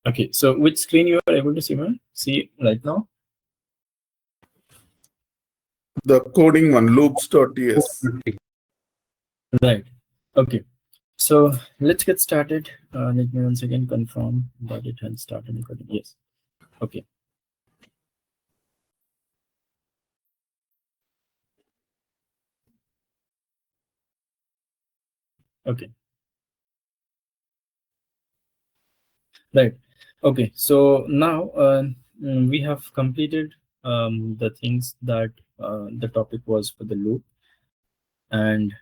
Okay, so which screen you are able to see right now? The coding one, loops.ts. Right. Okay. So let's get started. Let me once again confirm that it has started recording. Yes. Okay. Okay. Right. Okay. So now we have completed the things that the topic was for the loop, and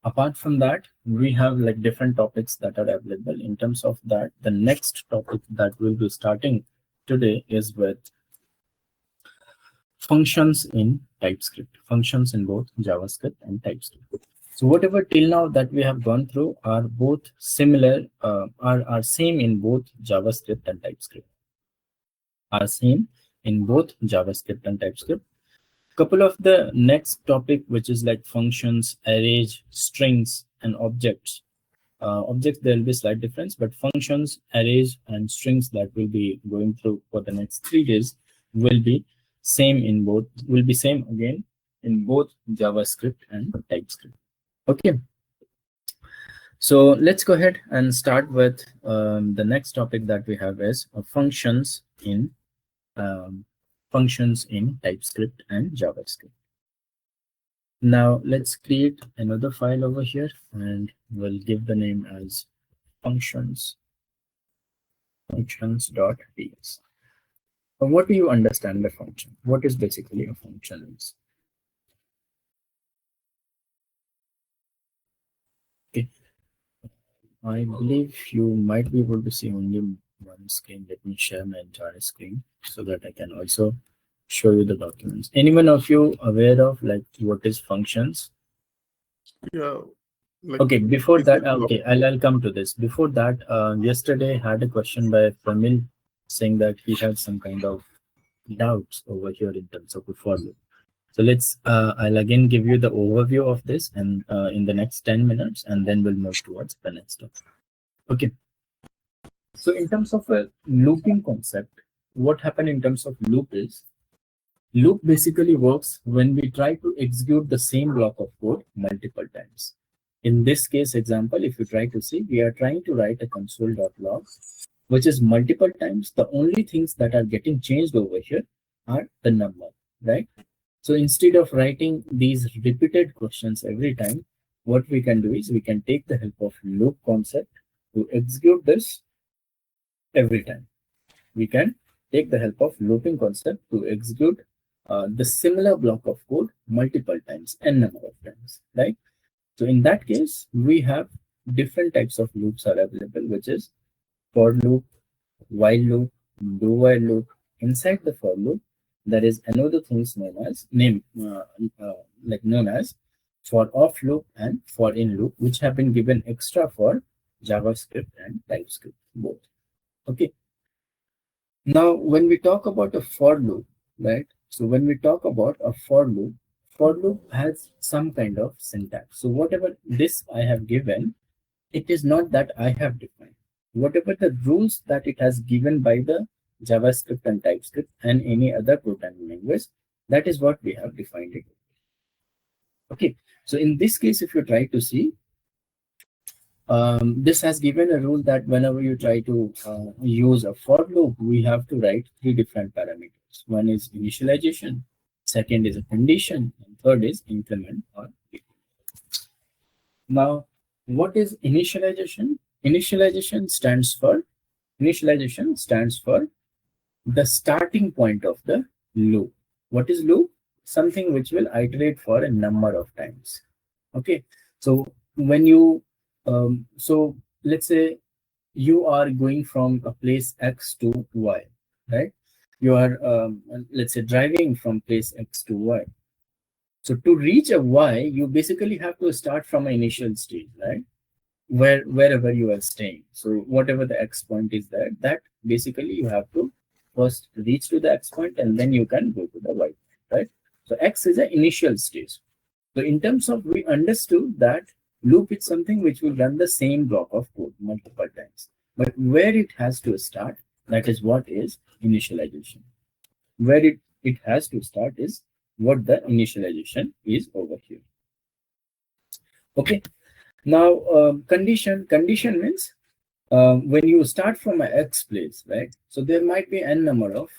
apart from that, we have like different topics that are available. In terms of that, the next topic that we'll be starting today is with functions in TypeScript, functions in both JavaScript and TypeScript. So whatever till now that we have gone through are both similar, are same in both JavaScript and TypeScript. Are same in both JavaScript and TypeScript. Couple of the next topic, which is like functions, arrays, strings, and objects. Objects, there will be slight difference, but functions, arrays, and strings that we'll be going through for the next 3 days will be same in both, will be same again in both JavaScript and TypeScript. Okay. So let's go ahead and start with the next topic that we have is functions in TypeScript and JavaScript. Now let's create another file over here and we'll give the name as functions.ts. What do you understand by function? What is basically a function is? Okay. I believe you might be able to see only one screen. Let me share my entire screen so that I can also show you the documents. Anyone of you aware of like what is functions? Yeah. Like, okay, before that, okay, I'll come to this. Before that, yesterday I had a question by Pramil saying that he had some kind of doubts over here in terms of the for loop. So let's, I'll again give you the overview of this and in the next 10 minutes, and then we'll move towards the next step. Okay. So in terms of a looping concept, what happened in terms of loop is, loop basically works when we try to execute the same block of code multiple times. In this case example, if you try to see, we are trying to write a console.log, which is multiple times. The only things that are getting changed over here are the number, right? So instead of writing these repeated questions every time, what we can do is we can take the help of loop concept to execute this every time. We can take the help of looping concept to execute the similar block of code multiple times, n number of times, right? So in that case, we have different types of loops are available, which is for loop, while loop, do while loop. Inside the for loop, there is another things known as known as for off loop and for in loop, which have been given extra for JavaScript and TypeScript both. Okay. Now, when we talk about a for loop, right? So when we talk about a for loop has some kind of syntax. So whatever this I have given, it is not that I have defined. Whatever the rules that it has given by the JavaScript and TypeScript and any other programming language, that is what we have defined it. Okay, so in this case, if you try to see, this has given a rule that whenever you try to use a for loop, we have to write 3 different parameters. One is initialization, second is a condition, and third is increment or decrement. Now, what is initialization? Initialization stands for the starting point of the loop. What is loop? Something which will iterate for a number of times. Okay, so when you so let's say you are going from a place X to Y, right? You are let's say driving from place X to Y. So to reach a Y, you basically have to start from an initial stage, right? Wherever you are staying. So whatever the X point is there, that basically you have to first reach to the X point and then you can go to the Y point, right? So X is an initial stage. So in terms of, we understood that loop is something which will run the same block of code multiple times. But where it has to start, that is what is initialization. Where it has to start is what the initialization is over here. Okay. Now, condition means when you start from a X place, right? So there might be n number of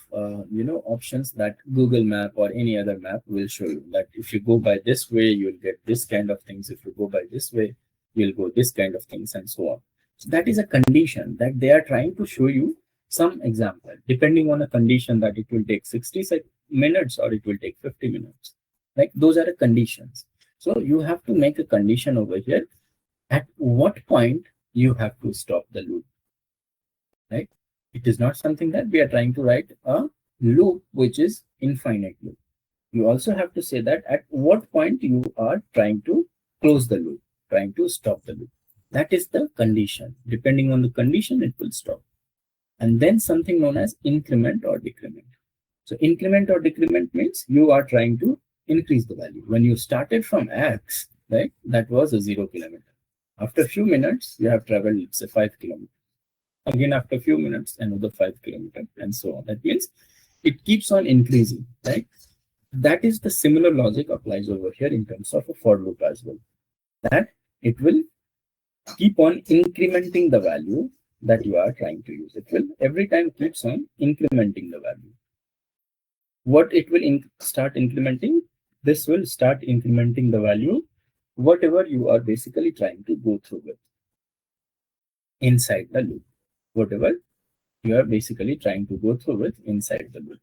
options that Google Map or any other map will show you. That if you go by this way, you'll get this kind of things. If you go by this way, you'll go this kind of things, and so on. So that is a condition that they are trying to show you some example. Depending on a condition, that it will take 60 minutes or it will take 50 minutes. Like those are the conditions. So you have to make a condition over here. At what point you have to stop the loop, right? It is not something that we are trying to write a loop which is infinite loop. You also have to say that at what point you are trying to close the loop, trying to stop the loop. That is the condition. Depending on the condition, it will stop. And then something known as increment or decrement. So increment or decrement means you are trying to increase the value. When you started from X, right, that was a 0 kilometer. After a few minutes, you have traveled, let's say, 5 kilometers. Again, after a few minutes, another 5 kilometers, and so on. That means it keeps on increasing, right? That is the similar logic applies over here in terms of a for loop as well. That it will keep on incrementing the value that you are trying to use. It will every time keeps on incrementing the value. What it will start incrementing? This will start incrementing the value, whatever you are basically trying to go through with inside the loop. Whatever you are basically trying to go through with inside the loop.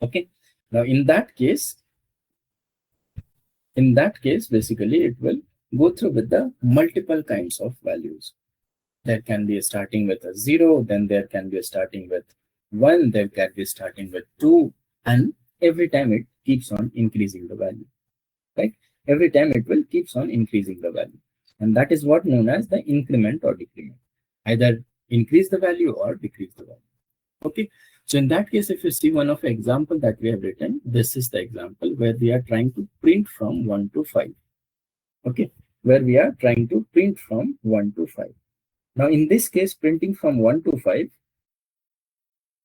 Okay. Now in that case, basically it will go through with the multiple kinds of values. There can be a starting with a 0, then there can be a starting with 1, there can be starting with 2, and every time it keeps on increasing the value, right? Every time it will keeps on increasing the value. And that is what known as the increment or decrement. Either increase the value or decrease the value. Okay. So in that case, if you see one of the example that we have written, this is the example where we are trying to print from 1 to 5. Okay. Where we are trying to print from 1 to 5. Now, in this case, printing from 1 to 5,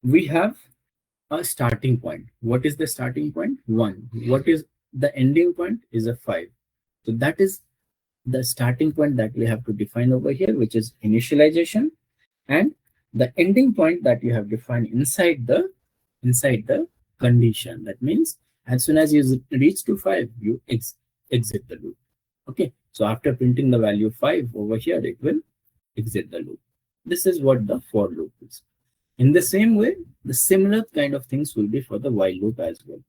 we have a starting point. What is the starting point? 1. What is the ending point? Is a 5. So that is the starting point that we have to define over here, which is initialization, and the ending point that you have defined inside the condition. That means as soon as you reach to 5, you exit the loop. Okay. So after printing the value 5 over here, it will exit the loop. This is what the for loop is. In the same way, the similar kind of things will be for the while loop as well.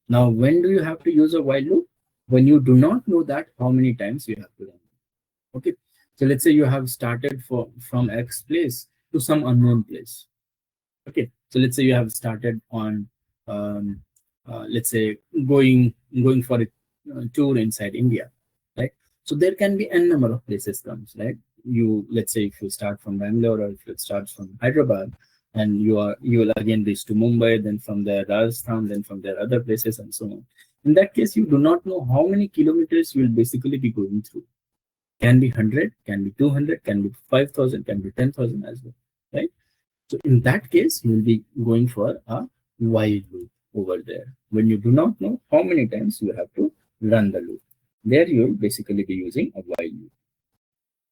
Now, when do you have to use a while loop? When you do not know that how many times you have to run. Okay. So let's say you have started from X place to some unknown place. Okay. So let's say you have started on, let's say going for a tour inside India, right? So there can be n number of places comes, right? Let's say if you start from Bangalore or if you start from Hyderabad, and you will again reach to Mumbai, then from there Rajasthan, then from there other places, and so on. In that case, you do not know how many kilometers you will basically be going through. Can be 100, can be 200, can be 5,000, can be 10,000 as well, right? So in that case, you will be going for a while loop over there. When you do not know how many times you have to run the loop, there you will basically be using a while loop.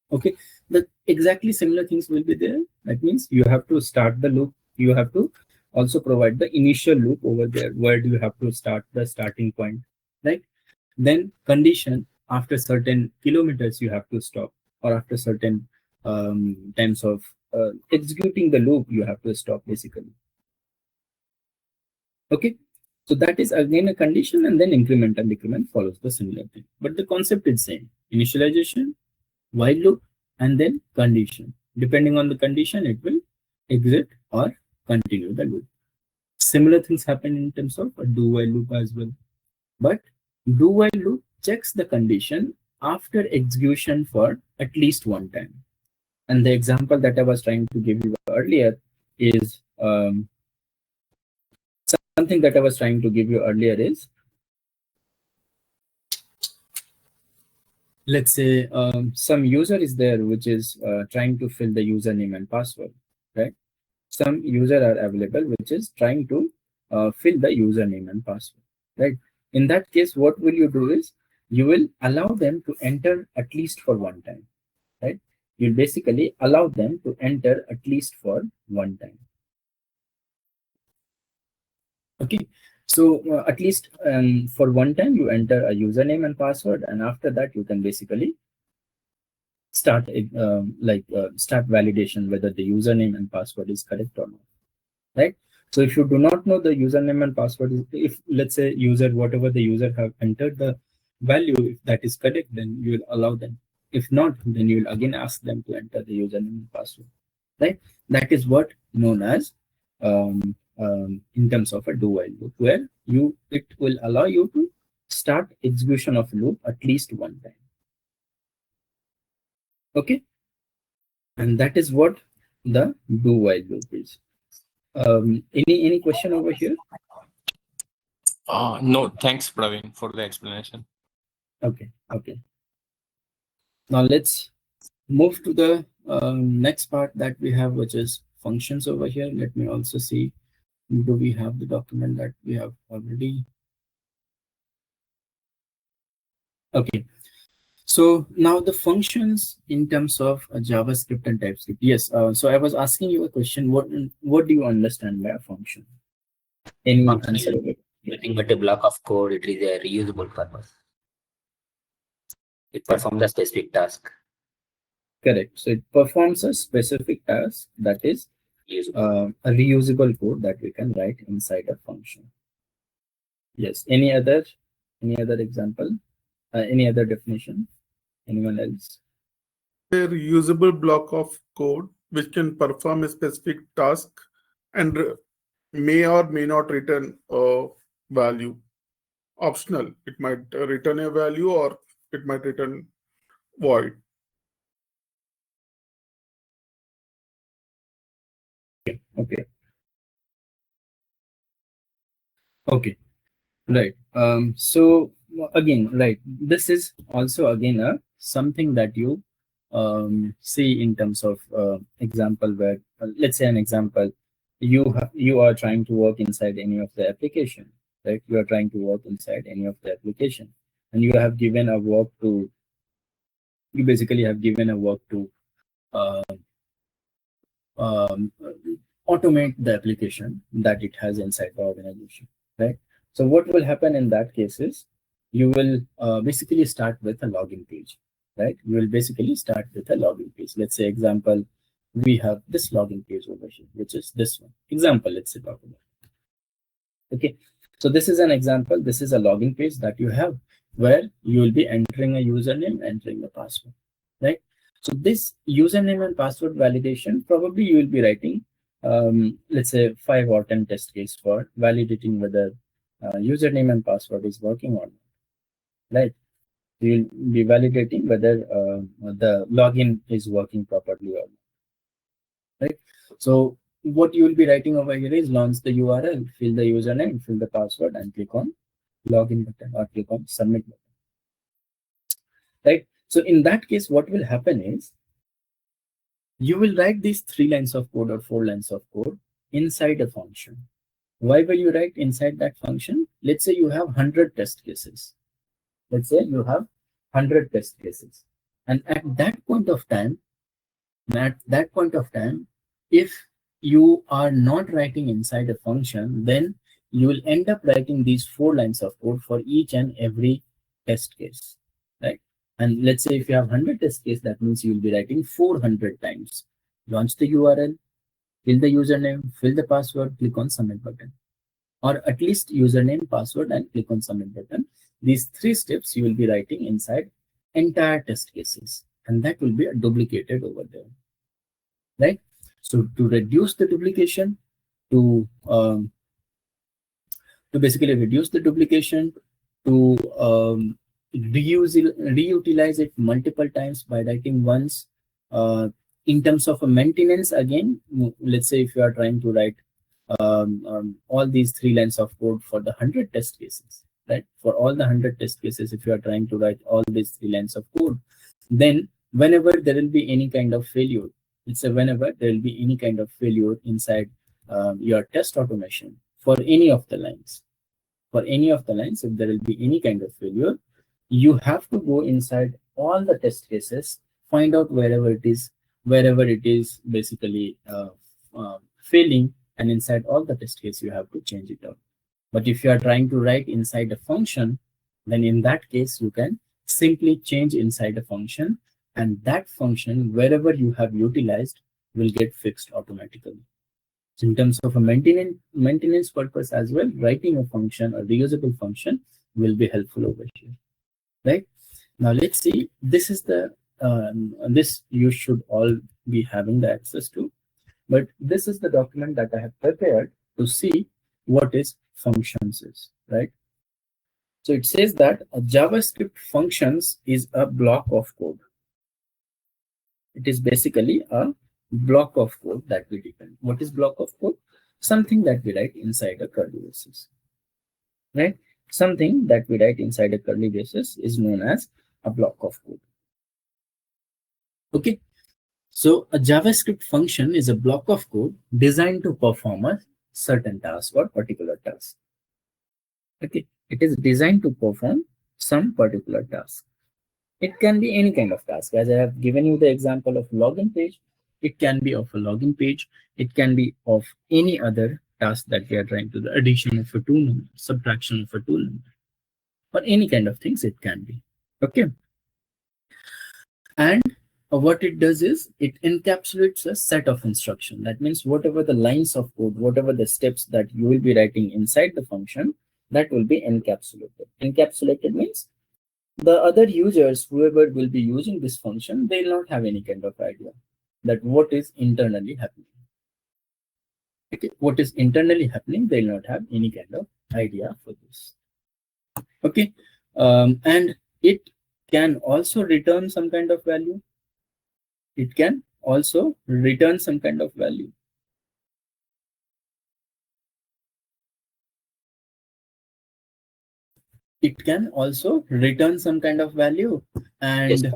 Okay, the exactly similar things will be there. That means you have to start the loop. You have to also provide the initial loop over there. Where do you have to start the starting point, right? Then condition, after certain kilometers you have to stop, or after certain times of executing the loop you have to stop basically. Okay, so that is again a condition, and then increment and decrement follows the similar thing, but the concept is same. Initialization, while loop, and then condition. Depending on the condition, it will exit or continue the loop. Similar things happen in terms of a do while loop as well. But do while loop checks the condition after execution for at least one time. And the example that I was trying to give you earlier is something that I was trying to give you earlier is let's say some user is there which is trying to fill the username and password, right? Some user are available which is trying to fill the username and password, right? In that case, what will you do is you will allow them to enter at least for one time, right? You basically allow them to enter at least for one time. Okay, so at least for one time you enter a username and password, and after that you can basically start start validation whether the username and password is correct or not, right? So if you do not know the username and password, if let's say user, whatever the user have entered the value, if that is correct, then you will allow them. If not, then you will again ask them to enter the username and password, right? That is what known as in terms of a do while loop, where it will allow you to start execution of loop at least one time. Okay, and that is what the do while loop is. Any question over here? No, thanks, Praveen, for the explanation. Okay. Now let's move to the next part that we have, which is functions over here. Let me also see, do we have the document that we have already? Okay. So now the functions in terms of JavaScript and TypeScript. Yes. So I was asking you a question. What do you understand by a function? Any answer? Nothing but a block of code. It is a reusable purpose. It performs a specific task. Correct. So it performs a specific task, that is a reusable code that we can write inside a function. Yes. Any other example? Any other definition? Anyone else? A reusable block of code which can perform a specific task and may or may not return a value. Optional. It might return a value or it might return void. Okay. Right. So again, right, this is also again something that you see in terms of example where let's say an example, you are trying to work inside any of the application, right? You are trying to work inside any of the application, and you have given a work to, you basically have given a work to uh, um, automate the application that it has inside the organization, right? So what will happen in that case is you will basically start with a login page, right? You will basically start with a login page. Let's say example, we have this login page over here, which is this one. Example, let's say talk about. Okay, so this is an example. This is a login page that you have where you will be entering a username, entering a password, right? So this username and password validation, probably you will be writing, let's say 5 or 10 test case for validating whether username and password is working or not, right? You will be validating whether the login is working properly or not, right? So what you will be writing over here is launch the URL, fill the username, fill the password, and click on login button or click on submit button, right? So in that case, what will happen is you will write these 3 lines of code or 4 lines of code inside a function. Why will you write inside that function? Let's say you have 100 test cases. Let's say you have 100 test cases. And at that point of time, if you are not writing inside a function, then you will end up writing these 4 lines of code for each and every test case, right? And let's say if you have 100 test case, that means you will be writing 400 times. Launch the URL, fill the username, fill the password, click on submit button. Or at least username, password, and click on submit button. These 3 steps you will be writing inside entire test cases. And that will be duplicated over there, right? So to reduce the duplication, to basically reduce the duplication, to reutilize it multiple times by writing once. In terms of a maintenance, again, let's say if you are trying to write all these 3 lines of code for the 100 test cases, right? For all the 100 test cases, if you are trying to write all these 3 lines of code, then whenever there will be any kind of failure, it's a whenever there will be any kind of failure inside your test automation for any of the lines, if there will be any kind of failure, you have to go inside all the test cases, find out wherever it is basically failing, and inside all the test case you have to change it out. But if you are trying to write inside a function, then in that case you can simply change inside a function, and that function wherever you have utilized will get fixed automatically. So in terms of a maintenance purpose as well, writing a function, a reusable function, will be helpful over here, right? Now let's see. This is the this you should all be having the access to, but this is the document that I have prepared to see what is functions is, right? So it says that a JavaScript functions is a block of code. It is basically a block of code that we define. What is block of code? Something that we write inside a curly braces, right? Something that we write inside a curly braces is known as a block of code. Okay, so a JavaScript function is a block of code designed to perform a certain task or particular task. Okay, it is designed to perform some particular task. It can be any kind of task. As I have given you the example of login page, it can be of a login page. It can be of any other task that we are trying to do, addition of a two number, subtraction of a two number, or any kind of things it can be. Okay. And what it does is it encapsulates a set of instruction. That means whatever the lines of code, whatever the steps that you will be writing inside the function, that will be encapsulated. Encapsulated means the other users, whoever will be using this function, they'll not have any kind of idea that what is internally happening. Okay, what is internally happening, they'll not have any kind of idea for this. Okay, and it can also return some kind of value. It can also return some kind of value. It can also return some kind of value, and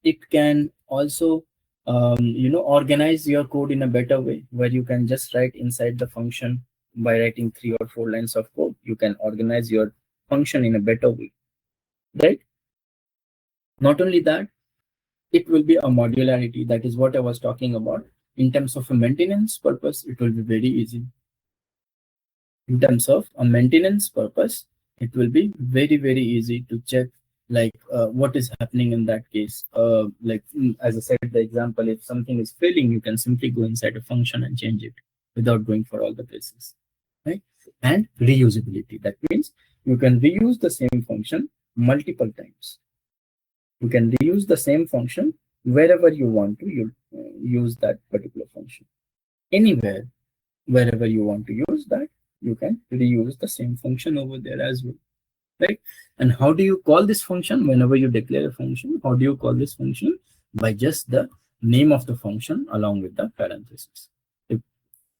it can also organize your code in a better way, where you can just write inside the function by writing 3 or 4 lines of code. You can organize your function in a better way, right? Not only that, it will be a modularity. That is what I was talking about. In terms of a maintenance purpose, it will be very easy. In terms of a maintenance purpose, it will be very, very easy to check like what is happening in that case. Like as I said, the example, if something is failing, you can simply go inside a function and change it without going for all the places, right? And reusability. That means you can reuse the same function multiple times. You can reuse the same function wherever you want to use that particular function. Anywhere, wherever you want to use that, you can reuse the same function over there as well, right? And how do you call this function? Whenever you declare a function, how do you call this function? By just the name of the function along with the parentheses.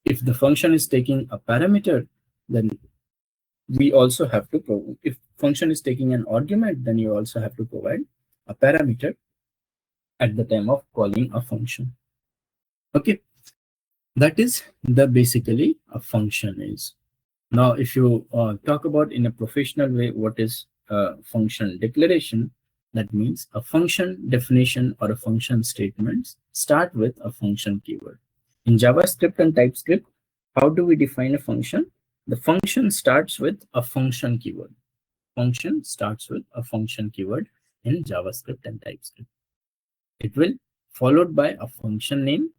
If the function is taking a parameter, then we also have to provide. If function is taking an argument, then you also have to provide a parameter at the time of calling a function. Okay, that is the basically a function is. Now, if you talk about in a professional way, what is a function declaration? That means a function definition or a function statement start with a function keyword. In JavaScript and TypeScript, how do we define a function? The function starts with a function keyword. Function starts with a function keyword in JavaScript and TypeScript. It will followed by a function name,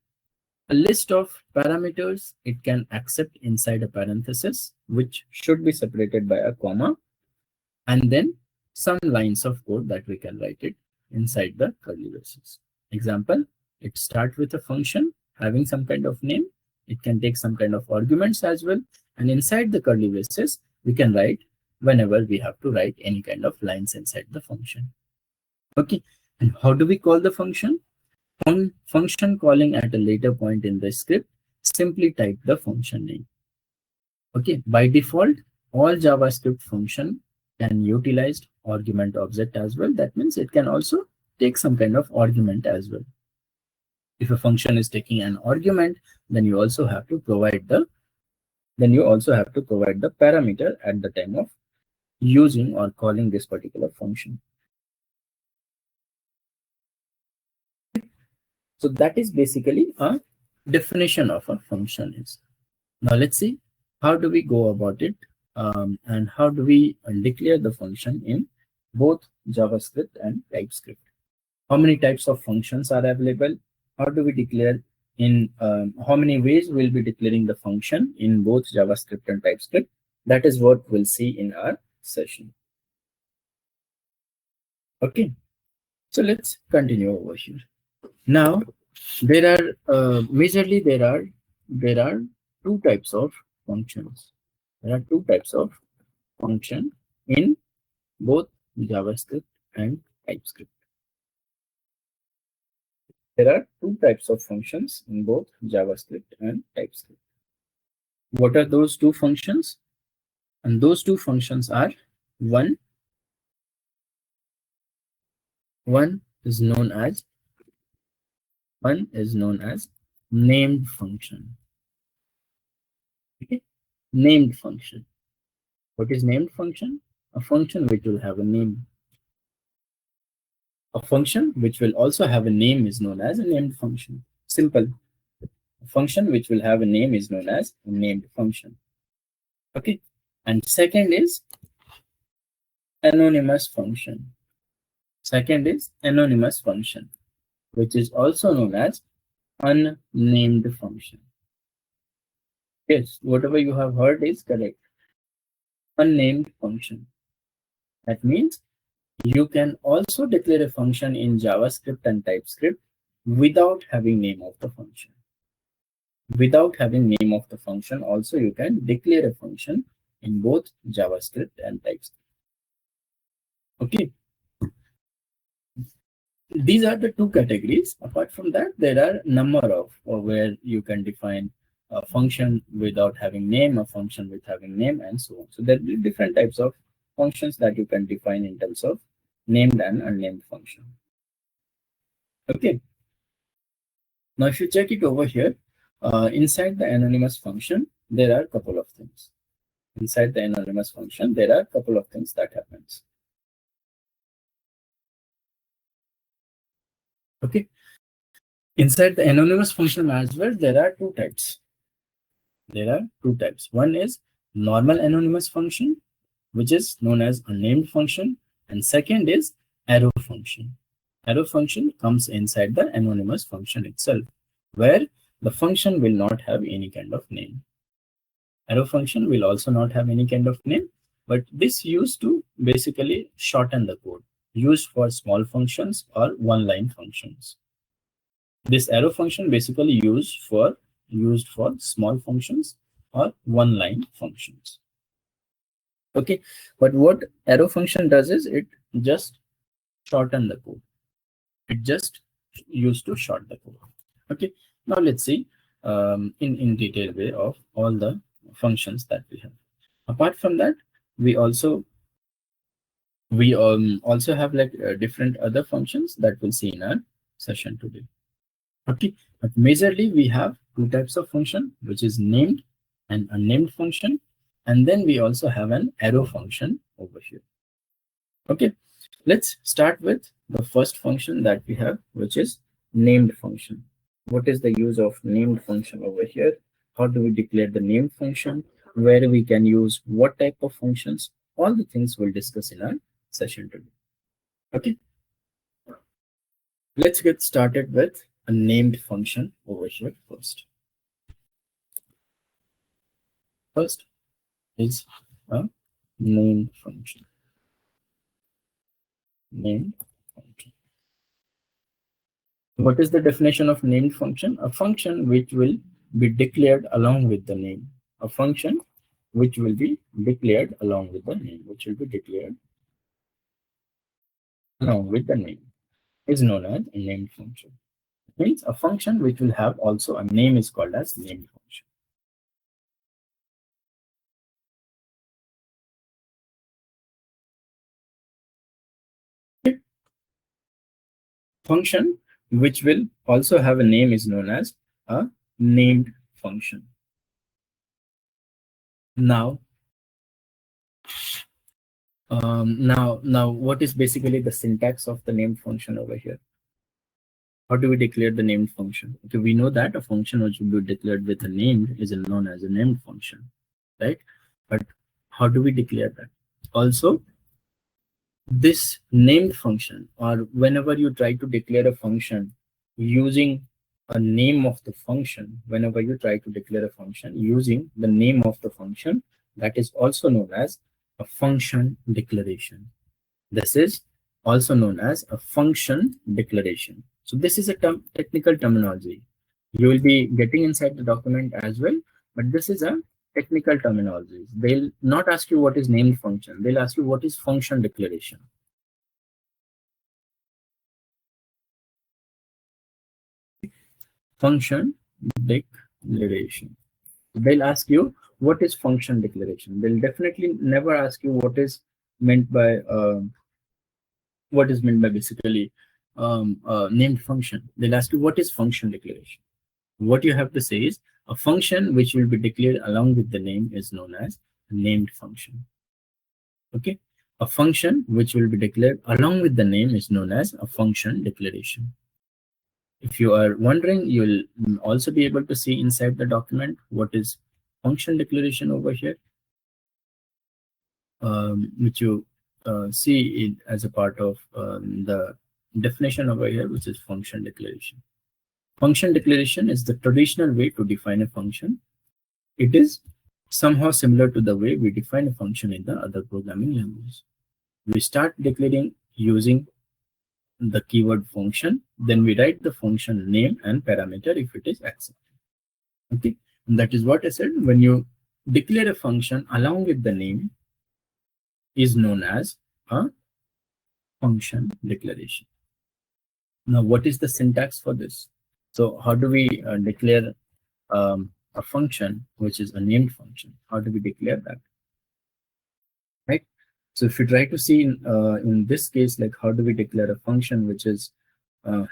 a list of parameters it can accept inside a parenthesis, which should be separated by a comma, and then some lines of code that we can write it inside the curly braces. Example, it starts with a function having some kind of name. It can take some kind of arguments as well. And inside the curly braces, we can write whenever we have to write any kind of lines inside the function. Okay, and how do we call the function? On function calling at a later point in the script, simply type the function name. Okay, by default, all JavaScript function can utilize argument object as well. That means it can also take some kind of argument as well. If a function is taking an argument, then you also have to provide the parameter at the time of using or calling this particular function. So that is basically a definition of a function is. Now let's see how do we go about it, and how do we declare the function in both JavaScript and TypeScript. How many types of functions are available? How do we declare in how many ways we'll be declaring the function in both JavaScript and TypeScript? That is what we'll see in our session. Okay, so let's continue over here. Now there are majorly there are two types of functions. There are two types of function in both JavaScript and TypeScript. There are two types of functions in both JavaScript and TypeScript. What are those two functions? And those two functions are one is known as named function. Okay? Named function. What is named function? A function which will have a name. A function which will also have a name is known as a named function. Simple. A function which will have a name is known as a named function. Okay. And second is anonymous function. Second is anonymous function, which is also known as unnamed function. Yes, whatever you have heard is correct. Unnamed function. That means you can also declare a function in JavaScript and TypeScript without having name of the function. Without having name of the function, also you can declare a function in both JavaScript and TypeScript. Okay. These are the two categories. Apart from that, there are a number of where you can define a function without having name, a function with having name, and so on. So there will be different types of functions that you can define in terms of named and unnamed function. Okay. Now, if you check it over here, inside the anonymous function, there are a couple of things. Inside the anonymous function, there are a couple of things that happens. Okay. Inside the anonymous function as well, there are two types. There are two types. One is normal anonymous function, which is known as unnamed function, and second is arrow function. Arrow function comes inside the anonymous function itself, where the function will not have any kind of name. Arrow function will also not have any kind of name, but this used to basically shorten the code, used for small functions or one-line functions. This arrow function basically used for small functions or one-line functions. Okay, but what arrow function does is it just shorten the code. It just used to short the code. Okay, now let's see in detailed way of all the functions that we have. Apart from that, we also have like different other functions that we'll see in our session today. Okay, but majorly we have two types of function, which is named and unnamed function, and then we also have an arrow function over here. Okay, let's start with the first function that we have, which is named function. What is the use of named function over here? How do we declare the named function? Where we can use what type of functions? All the things we'll discuss in our session today. Okay, let's get started with a named function over here first. First is a named function. Named function. What is the definition of named function? A function which will be declared along with the name. A function which will be declared along with the name, is known as a named function. It means a function which will have also a name is called as named function. Function which will also have a name is known as a named function. Now, what is basically the syntax of the named function over here? How do we declare the named function? Okay, we know that a function which will be declared with a name is known as a named function, right? But how do we declare that? Also, this named function, or whenever you try to declare a function using a name of the function, whenever you try to declare a function using the name of the function, that is also known as a function declaration. This is also known as a function declaration. So this is a technical terminology. You will be getting inside the document as well, but this is a technical terminology. They'll not ask you what is named function. They'll ask you what is function declaration. Function declaration. They'll ask you what is function declaration. They'll definitely never ask you what is meant by basically named function. They'll ask you what is function declaration. What you have to say is a function which will be declared along with the name is known as a named function. Okay, a function which will be declared along with the name is known as a function declaration. If you are wondering, you'll also be able to see inside the document what is function declaration over here, which you see it as a part of the definition over here, which is function declaration. Function declaration is the traditional way to define a function. It is somehow similar to the way we define a function in the other programming languages. We start declaring using the keyword function, then we write the function name and parameter if it is accepted. Okay, and that is what I said. When you declare a function along with the name is known as a function declaration. Now, what is the syntax for this? So how do we declare a function which is a named function? How do we declare that? Right. So if you try to see in this case, like how do we declare a function which is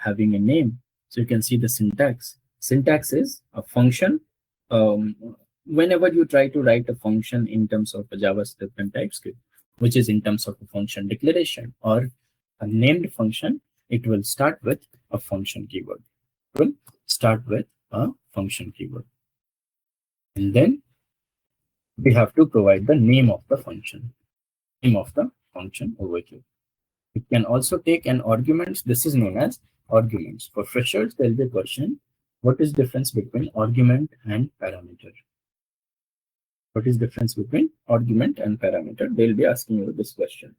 having a name? So you can see the syntax. Syntax is a function. Whenever you try to write a function in terms of a JavaScript and TypeScript, which is in terms of a function declaration or a named function, it will start with a function keyword. It will start with a function keyword. And then we have to provide the name of the function. Name of the function over here. It can also take an argument. This is known as arguments. For freshers, there will be a question. What is the difference between argument and parameter? What is the difference between argument and parameter? They'll be asking you this question.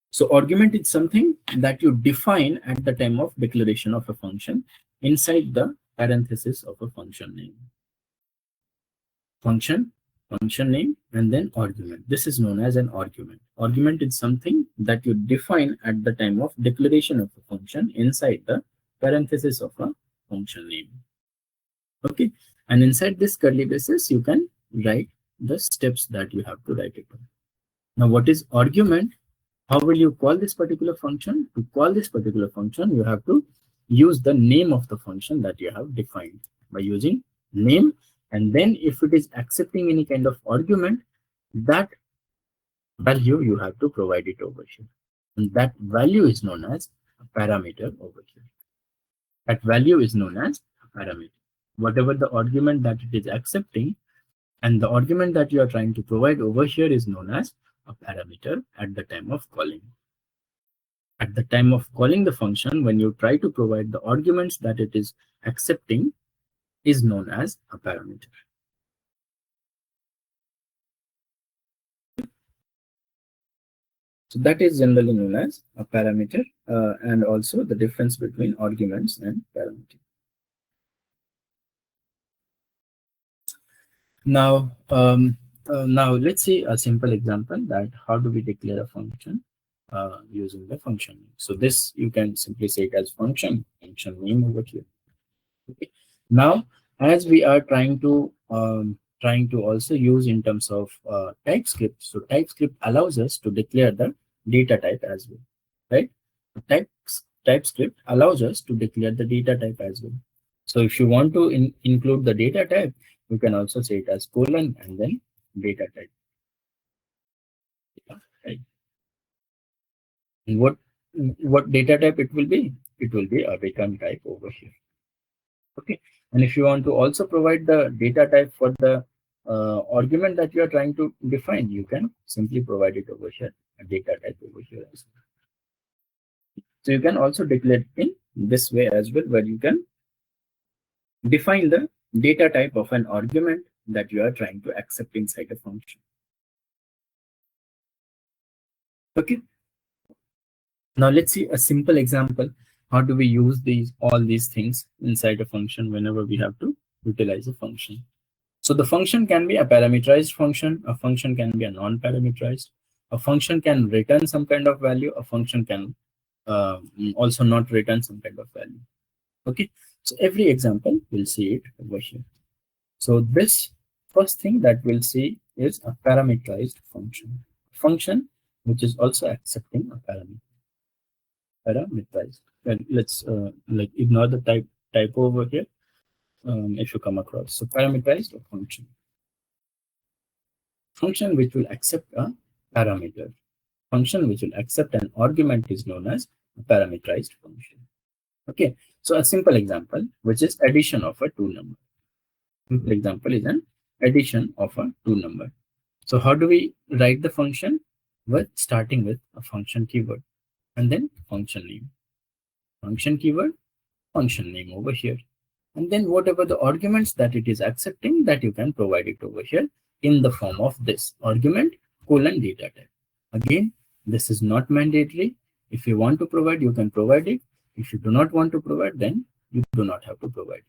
So argument is something that you define at the time of declaration of a function inside the parenthesis of a function name. Function name, and then argument. This is known as an argument. Argument is something that you define at the time of declaration of a function inside the parenthesis of a function name. Okay, and inside this curly braces, you can write the steps that you have to write it on. Now, what is argument? How will you call this particular function? To call this particular function, you have to use the name of the function that you have defined by using name. And then if it is accepting any kind of argument, that value you have to provide it over here. And that value is known as a parameter over here. That value is known as a parameter. Whatever the argument that it is accepting, and the argument that you are trying to provide over here is known as a parameter at the time of calling. At the time of calling the function, when you try to provide the arguments that it is accepting, is known as a parameter. So that is generally known as a parameter, and also the difference between arguments and parameter. Now, let's see a simple example that how do we declare a function using the function name. So this you can simply say it as function name over here. Okay. Now, as we are trying to also use in terms of TypeScript, so TypeScript allows us to declare the data type as well. right? TypeScript allows us to declare the data type as well. So if you want to include the data type, you can also say it as colon and then data type. Right? And what data type it will be? It will be a return type over here. Okay. And if you want to also provide the data type for the argument that you are trying to define, you can simply provide it over here, a data type over here as well. So you can also declare it in this way as well, where you can define the data type of an argument that you are trying to accept inside a function. Okay. Now let's see a simple example. How do we use all these things inside a function whenever we have to utilize a function? So the function can be a parameterized function. A function can be a non-parameterized. A function can return some kind of value. A function can also not return some kind of value. Okay. So every example, we'll see it over here. So this first thing that we'll see is a parameterized function. Function which is also accepting a parameter. Parameterized. And let's like ignore the typo over here. If you come across, so parameterized function. Function which will accept a parameter. Function which will accept an argument is known as a parameterized function. Okay, so a simple example, which is addition of a two number. Simple example is an addition of a two number. So how do we write the function? With starting with a function keyword and then function name. Function keyword, function name over here. And then whatever the arguments that it is accepting, that you can provide it over here in the form of this argument colon data type. Again, this is not mandatory. If you want to provide, you can provide it. If you do not want to provide, then you do not have to provide it.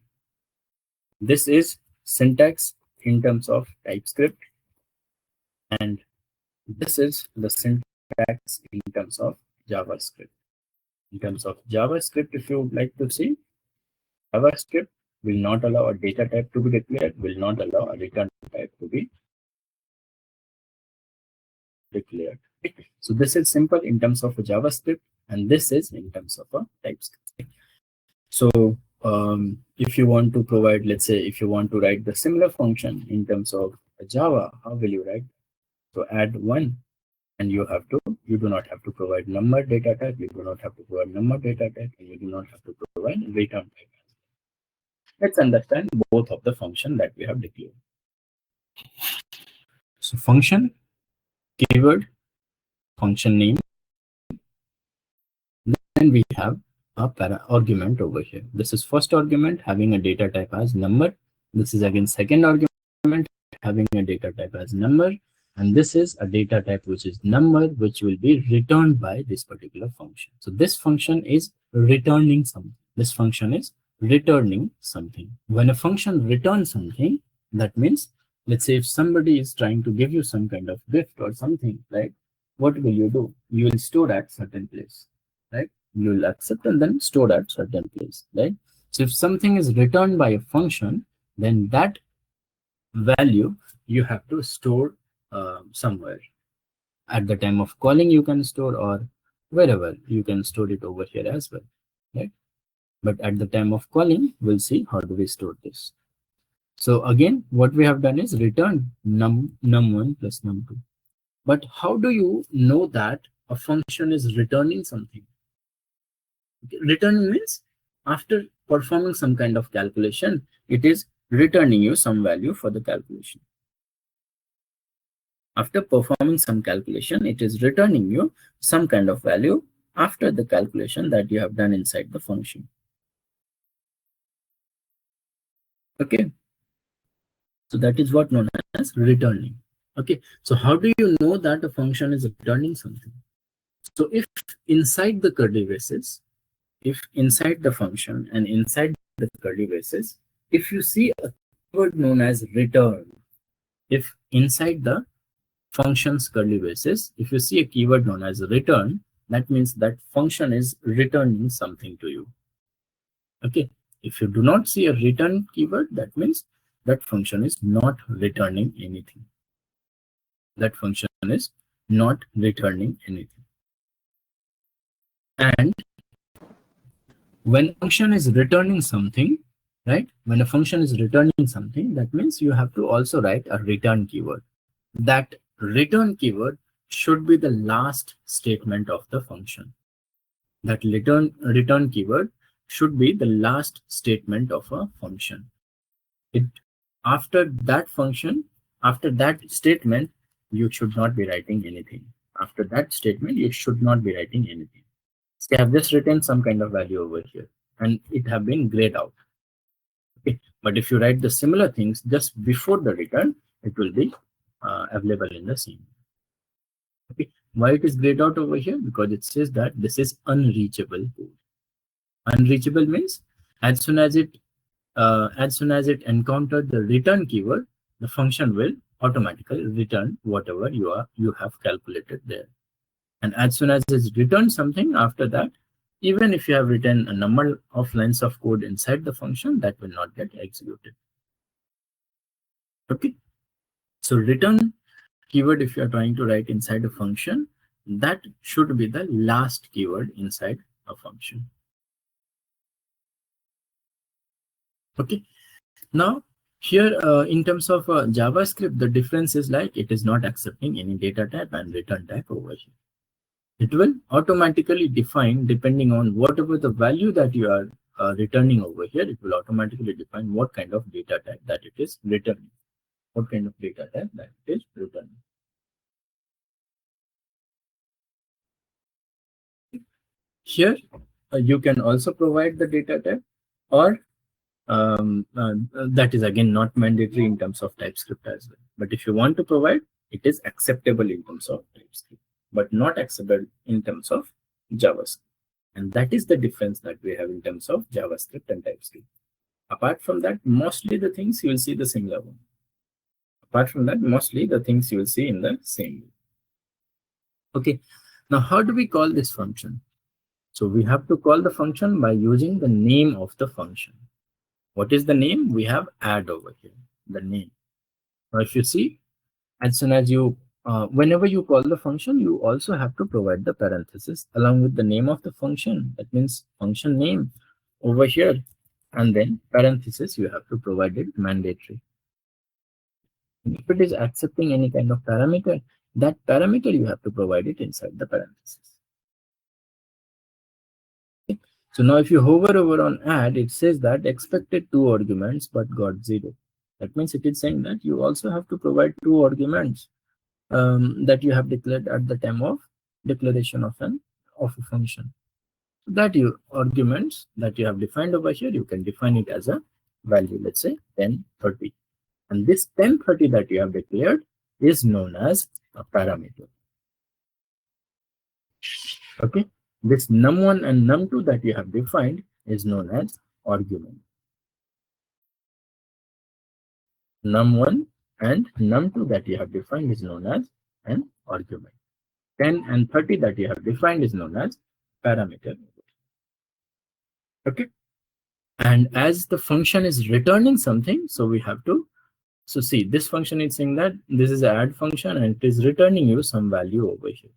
This is syntax in terms of TypeScript, and this is the syntax in terms of JavaScript. In terms of JavaScript, if you would like to see, JavaScript will not allow a data type to be declared, will not allow a return type to be declared. So this is simple in terms of a JavaScript, and this is in terms of a TypeScript. So if you want to provide, let's say, if you want to write the similar function in terms of Java, how will you write? So add one, and you do not have to provide number data type, you do not have to provide number data type, and you do not have to provide return type. Let's understand both of the function that we have declared. So function, keyword, function name, then we have a argument over here. This is first argument having a data type as number. This is again second argument having a data type as number, and this is a data type which is number, which will be returned by this particular function. So this function is returning something. This function is returning something. When a function returns something, that means, let's say if somebody is trying to give you some kind of gift or something, right? What will you do? You will store at certain place, right? You will accept and then store at certain place, right? So if something is returned by a function, then that value you have to store somewhere. At the time of calling, you can store, or wherever you can store it over here as well, right? But at the time of calling, we'll see how do we store this. So again, what we have done is return num1 plus num2. But how do you know that a function is returning something? Returning means after performing some kind of calculation, it is returning you some value for the calculation. After performing some calculation, it is returning you some kind of value after the calculation that you have done inside the function. Okay. So that is what known as returning. Okay. So how do you know that a function is returning something? So if inside the curly braces, if inside the function and inside the curly braces, if you see a keyword known as return, if inside the function's curly braces, if you see a keyword known as return, that means that function is returning something to you. Okay. If you do not see a return keyword, that means that function is not returning anything. That function is not returning anything. And when a function is returning something, right? When a function is returning something, that means you have to also write a return keyword. That return keyword should be the last statement of the function. That return keyword should be the last statement of a function. After that function, after that statement, you should not be writing anything. After that statement, you should not be writing anything. So I have just written some kind of value over here, and it have been grayed out. Okay, but if you write the similar things just before the return, it will be available in the same. Okay, why it is grayed out over here? Because it says that this is unreachable code. Unreachable means as soon as it encountered the return keyword, the function will automatically return whatever you have calculated there. And as soon as it's returned something after that, even if you have written a number of lines of code inside the function, that will not get executed. Okay, so return keyword, if you are trying to write inside a function, that should be the last keyword inside a function. Okay, now here in terms of JavaScript, the difference is like it is not accepting any data type and return type over here. It will automatically define, depending on whatever the value that you are returning over here, it will automatically define what kind of data type that it is returning. What kind of data type that it is returning. Here, you can also provide the data type, or that is again not mandatory in terms of TypeScript as well. But if you want to provide, it is acceptable in terms of TypeScript, but not acceptable in terms of JavaScript. And that is the difference that we have in terms of JavaScript and TypeScript. Apart from that, mostly the things you will see the similar one. Apart from that, mostly the things you will see in the same way. Okay, now how do we call this function? So we have to call the function by using the name of the function. What is the name? We have add over here, the name. Now if you see, as soon as you, whenever you call the function, you also have to provide the parenthesis along with the name of the function. That means function name over here, and then parenthesis, you have to provide it mandatory. If it is accepting any kind of parameter, that parameter you have to provide it inside the parenthesis. Okay. So now if you hover over on add, it says that expected 2 arguments but got 0. That means it is saying that you also have to provide 2 arguments that you have declared at the time of declaration of a function. That you arguments that you have defined over here, you can define it as a value, let's say 1030. And this 1030 that you have declared is known as a parameter. Okay, this num1 and num2 that you have defined is known as argument. Num1 and num2 that you have defined is known as an argument. 10 and 30 that you have defined is known as parameter. Okay, and as the function is returning something, so we have to, so see, this function is saying that this is an add function and it is returning you some value over here,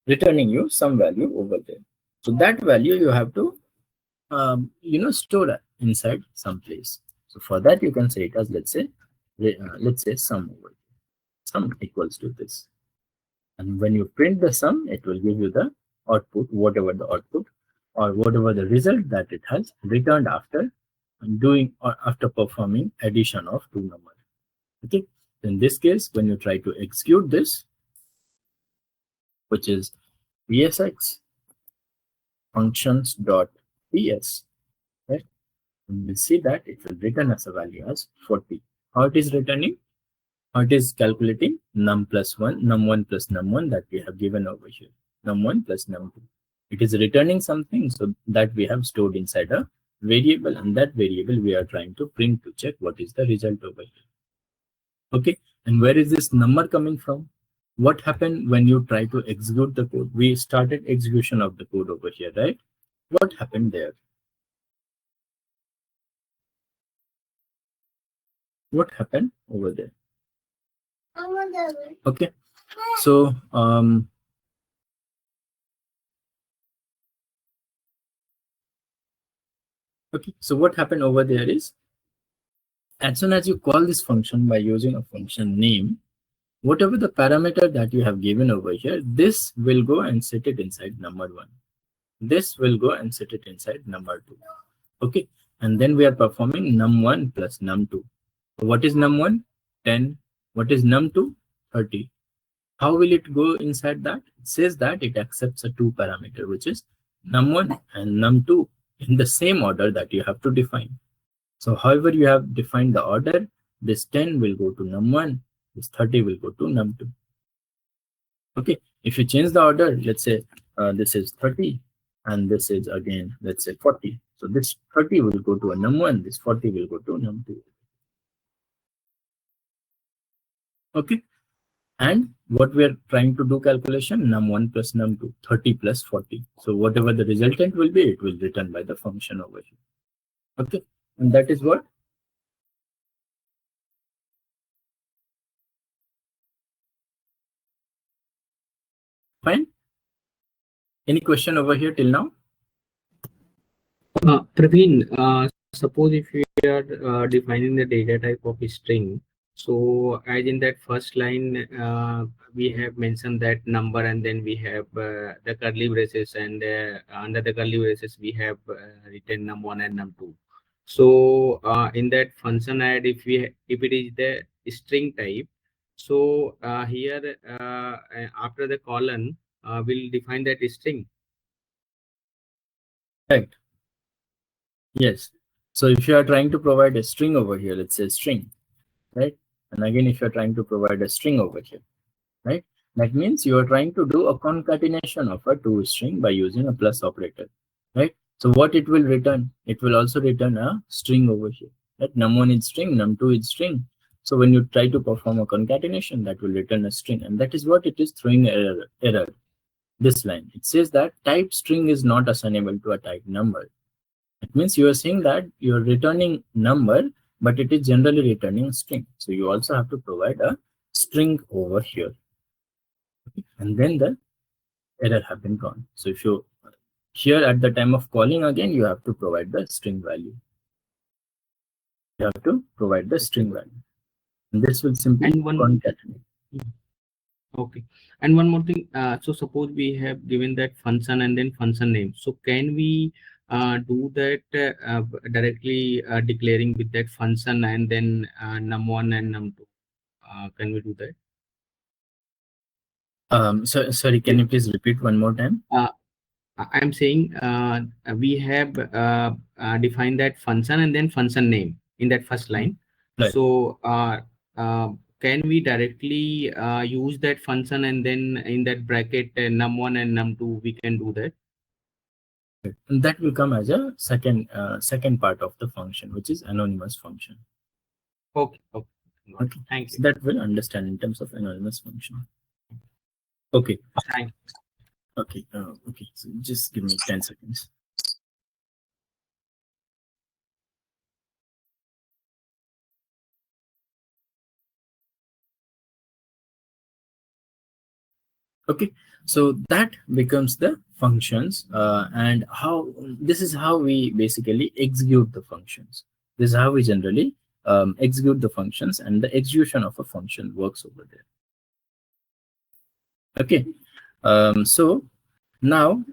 returning you some value over there. So that value you have to store inside some place. So for that you can say it as, let's say sum over here. Sum equals to this, and when you print the sum, it will give you the output, whatever the output or whatever the result that it has returned after doing or after performing addition of 2 numbers. Okay, in this case, when you try to execute this, which is psx functions.ps, right, you will see that it will return as a value as 40. How it is returning? How it is calculating? Num1 plus num1 that we have given over here. Num1 plus num2. It is returning something, so that we have stored inside a variable, and that variable we are trying to print to check what is the result over here. Okay, and where is this number coming from? What happened when you try to execute the code? We started execution of the code over here, right? What happened there? What happened over there? Okay, so Okay, so what happened over there is, as soon as you call this function by using a function name, whatever the parameter that you have given over here, this will go and set it inside num1. This will go and set it inside num2. Okay, and then we are performing num1 plus num2. What is num1? 10. What is num2? 30. How will it go inside that? It says that it accepts a two parameter, which is num1 and num2 in the same order that you have to define. So however you have defined the order, this 10 will go to num1, this 30 will go to num2. Okay, if you change the order, let's say this is 30 and this is again, let's say 40. So this 30 will go to a num1, this 40 will go to num2. Okay, and what we are trying to do calculation, num1 plus num2, 30 plus 40. So whatever the resultant will be, it will return by the function over here. Okay, and that is what. Fine. Any question over here till now? Praveen, suppose if we are defining the data type of a string, so as in that first line, we have mentioned that number, and then we have the curly braces, and under the curly braces we have written num1 and num2. So in that function add, if it is the string type, so here after the colon we'll define that string. Right. Yes. So if you are trying to provide a string over here, let's say string, right? And again, if you're trying to provide a string over here, right? That means you are trying to do a concatenation of a two string by using a plus operator, right? So what it will return? It will also return a string over here, right? Num1 is string, num2 is string. So when you try to perform a concatenation, that will return a string, and that is what it is throwing error. This line, it says that type string is not assignable to a type number. It means you are saying that you are returning number, but it is generally returning string. So you also have to provide a string over here. Okay. And then the error have been gone. So if you here at the time of calling again, you have to provide the string value. You have to provide the string value. And this will simply concatenate. Okay, and one more thing. So suppose we have given that function and then function name. So can we do that directly declaring with that function and then num1 and num2? Can we do that? So sorry, can you please repeat one more time? I'm saying we have defined that function and then function name in that first line. Right. So can we directly use that function and then in that bracket num1 and num2 we can do that? And that will come as a second part of the function, which is anonymous function. Okay. Okay. Thank you. So that will understand in terms of anonymous function. Okay. Thank you. Okay. Okay. So just give me 10 seconds. Okay, so that becomes the functions, and how this is how we basically execute the functions. This is how we generally execute the functions, and the execution of a function works over there. Okay, so now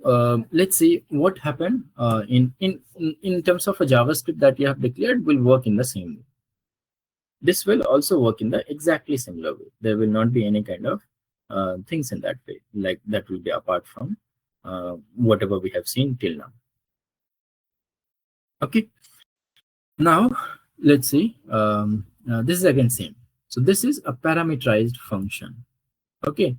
let's see what happened in terms of a JavaScript that you have declared will work in the same way. This will also work in the exactly similar way. There will not be any kind of things in that way, like that will be apart from whatever we have seen till now. Okay, now let's see. This is again same. So this is a parameterized function. Okay,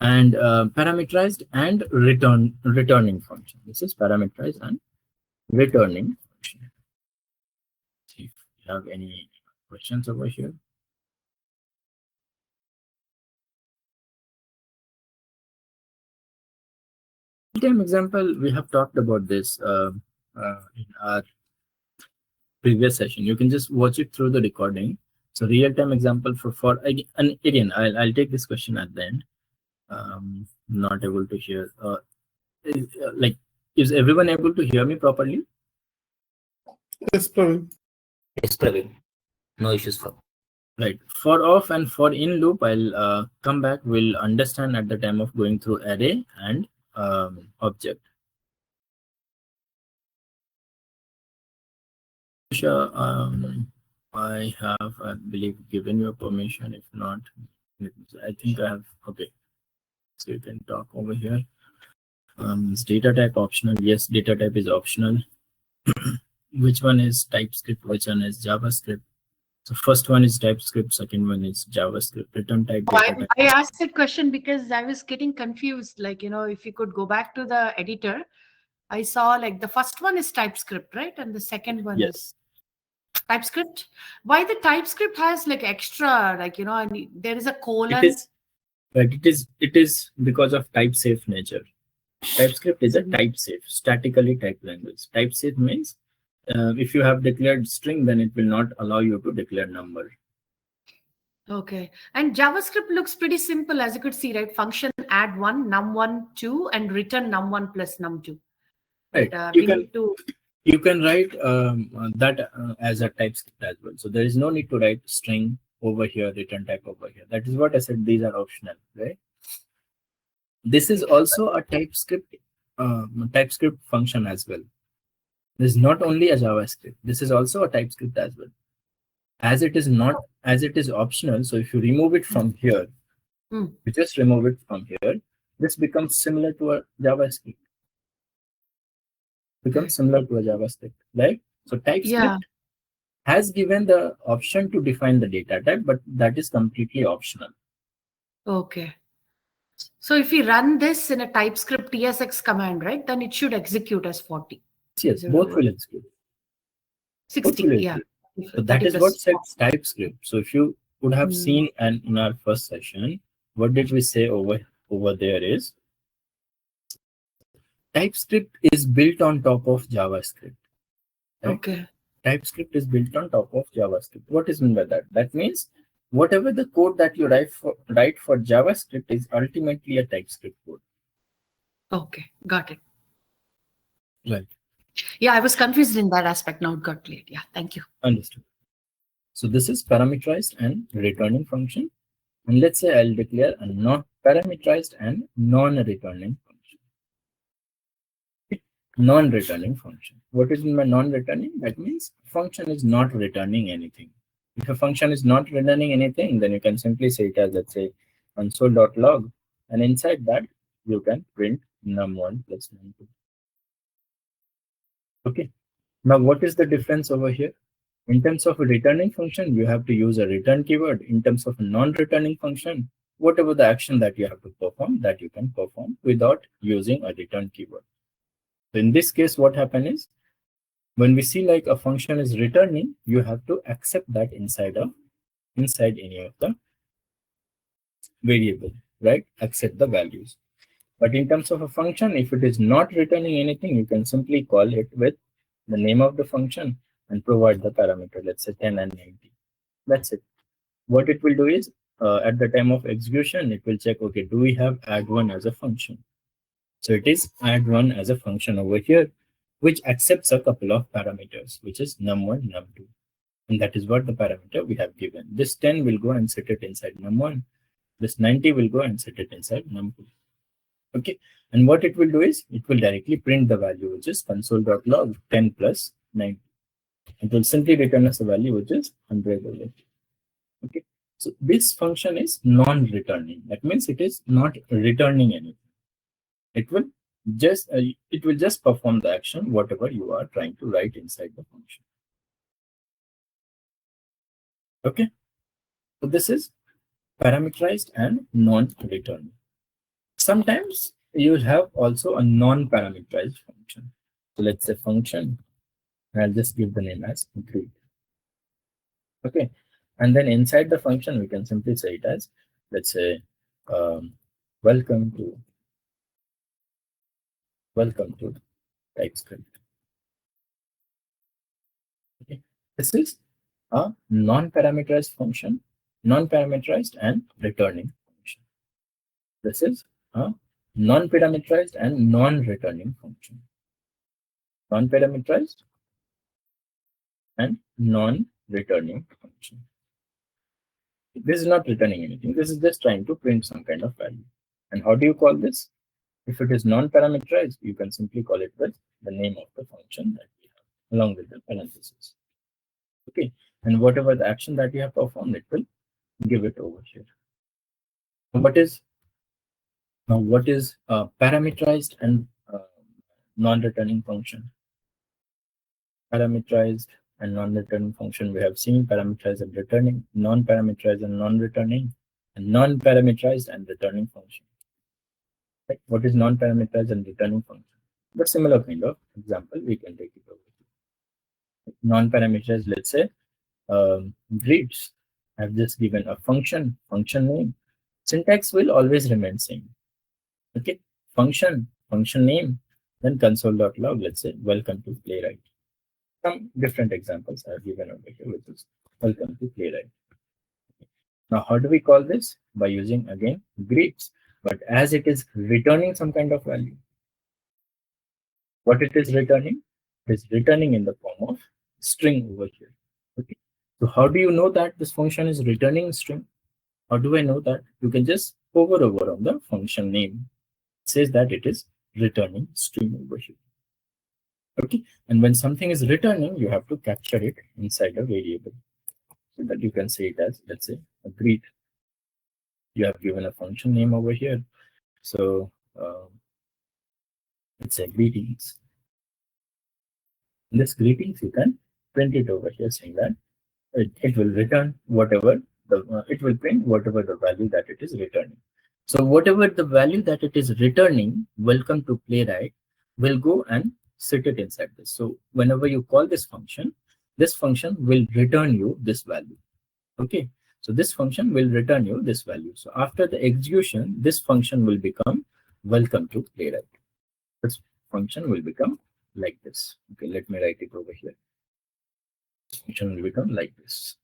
and parameterized and returning function. This is parameterized and returning function. See if you have any questions over here. Real-time example, we have talked about this in our previous session. You can just watch it through the recording. So real-time example for and again, I'll take this question at the end. Not able to hear. Like, is everyone able to hear me properly? Yes, Praveen. Yes, Praveen. No issues for. Right. For off and for in loop, I'll come back. We'll understand at the time of going through array and object. Sure. I have, I believe, given you permission. If not, I think I have. Okay. So you can talk over here. Is data type optional? Yes, data type is optional. Which one is TypeScript? Which one is JavaScript? So first one is TypeScript. Second one is JavaScript. Return type. Oh, Data type. I asked that question because I was getting confused. Like, if you could go back to the editor, I saw like the first one is TypeScript, right? And the second one Yes. is TypeScript. Why the TypeScript has like extra, like, and there is a colon. But it is because of type safe nature. TypeScript is a type safe, statically typed language. Type safe means if you have declared string, then it will not allow you to declare number. Okay. And JavaScript looks pretty simple, as you could see, right? Function add one, num1, 2, and return num1 plus num2. Right. But, you can write that as a TypeScript as well. So there is no need to write string over here, return type over here. That is what I said. These are optional, right? This is also a TypeScript function as well. This is not only a JavaScript. This is also a TypeScript as well. As it is optional. So if you remove it from here, you just remove it from here. This becomes similar to a JavaScript. Right? So TypeScript has given the option to define the data type, but that is completely optional. Okay. So if we run this in a TypeScript TSX command, right, then it should execute as 40. Yes, both will execute. 60, yeah. So that is what sets TypeScript. So if you would have seen in our first session, what did we say over there is TypeScript is built on top of JavaScript. Right? Okay. TypeScript is built on top of JavaScript. What is meant by that? That means whatever the code that you write for JavaScript is ultimately a TypeScript code. Okay, got it. Right. Yeah, I was confused in that aspect. Now it got clear. Yeah, thank you. Understood. So this is parameterized and returning function. And let's say I'll declare a non-parameterized and non-returning function. Non-returning function. What is meant by non-returning? That means function is not returning anything. If a function is not returning anything, then you can simply say it as, let's say, console.log. And inside that, you can print num1 plus num2. Okay. Now, what is the difference over here? In terms of a returning function, you have to use a return keyword. In terms of a non-returning function, whatever the action that you have to perform, that you can perform without using a return keyword. So in this case, what happens is, when we see like a function is returning, you have to accept that inside any of the variable, right? Accept the values. But in terms of a function, if it is not returning anything, you can simply call it with the name of the function and provide the parameter, let's say 10 and 90. That's it. What it will do is, at the time of execution, it will check, okay, do we have add1 as a function? So it is add1 as a function over here, which accepts a couple of parameters, which is num1, num2. And that is what the parameter we have given. This 10 will go and set it inside num1. This 90 will go and set it inside num2. Okay. And what it will do is, it will directly print the value, which is console.log 10 plus 90. It will simply return us a value, which is 100. Okay. So this function is non-returning. That means it is not returning anything. It will just perform the action, whatever you are trying to write inside the function. Okay. So this is parameterized and non-returning. Sometimes you have also a non-parameterized function. So let's say function, and I'll just give the name as greet. Okay. And then inside the function, we can simply say it as, let's say, welcome to TypeScript. Okay. This is a non-parameterized function, non-parameterized and returning function. This is a non-parameterized and non-returning function. Non-parameterized and non-returning function. This is not returning anything. This is just trying to print some kind of value. And how do you call this? If it is non-parameterized, you can simply call it with the name of the function that we have along with the parentheses. Okay. And whatever the action that you have performed, it will give it over here. What is parameterized and non-returning function? Parameterized and non-returning function we have seen: parameterized and returning, non-parameterized and non-returning, and non-parameterized and returning function. Right? What is non-parameterized and returning function? But similar kind of example we can take it over here. Non-parameterized, let's say greets. I've just given a function name. Syntax will always remain same. Okay, function name, then console.log, let's say welcome to playwright. Some different examples I've given over here, which is welcome to playwright. Now, how do we call this? By using again greets, but as it is returning some kind of value. What it is returning? It is returning in the form of string over here. Okay. So how do you know that this function is returning string? How do I know that? You can just hover over on the function name. It says that it is returning string over here. Okay. And when something is returning, you have to capture it inside a variable. So that you can say it as, let's say, a greet. You have given a function name over here. So let's say greetings. In this greetings, you can print it over here saying that it will return whatever it will print whatever the value that it is returning. So whatever the value that it is returning, welcome to playwright, will go and sit it inside this. So whenever you call this function will return you this value. Okay, so this function will return you this value. So after the execution, this function will become welcome to playwright. This function will become like this. Okay, let me write it over here. This function will become like this.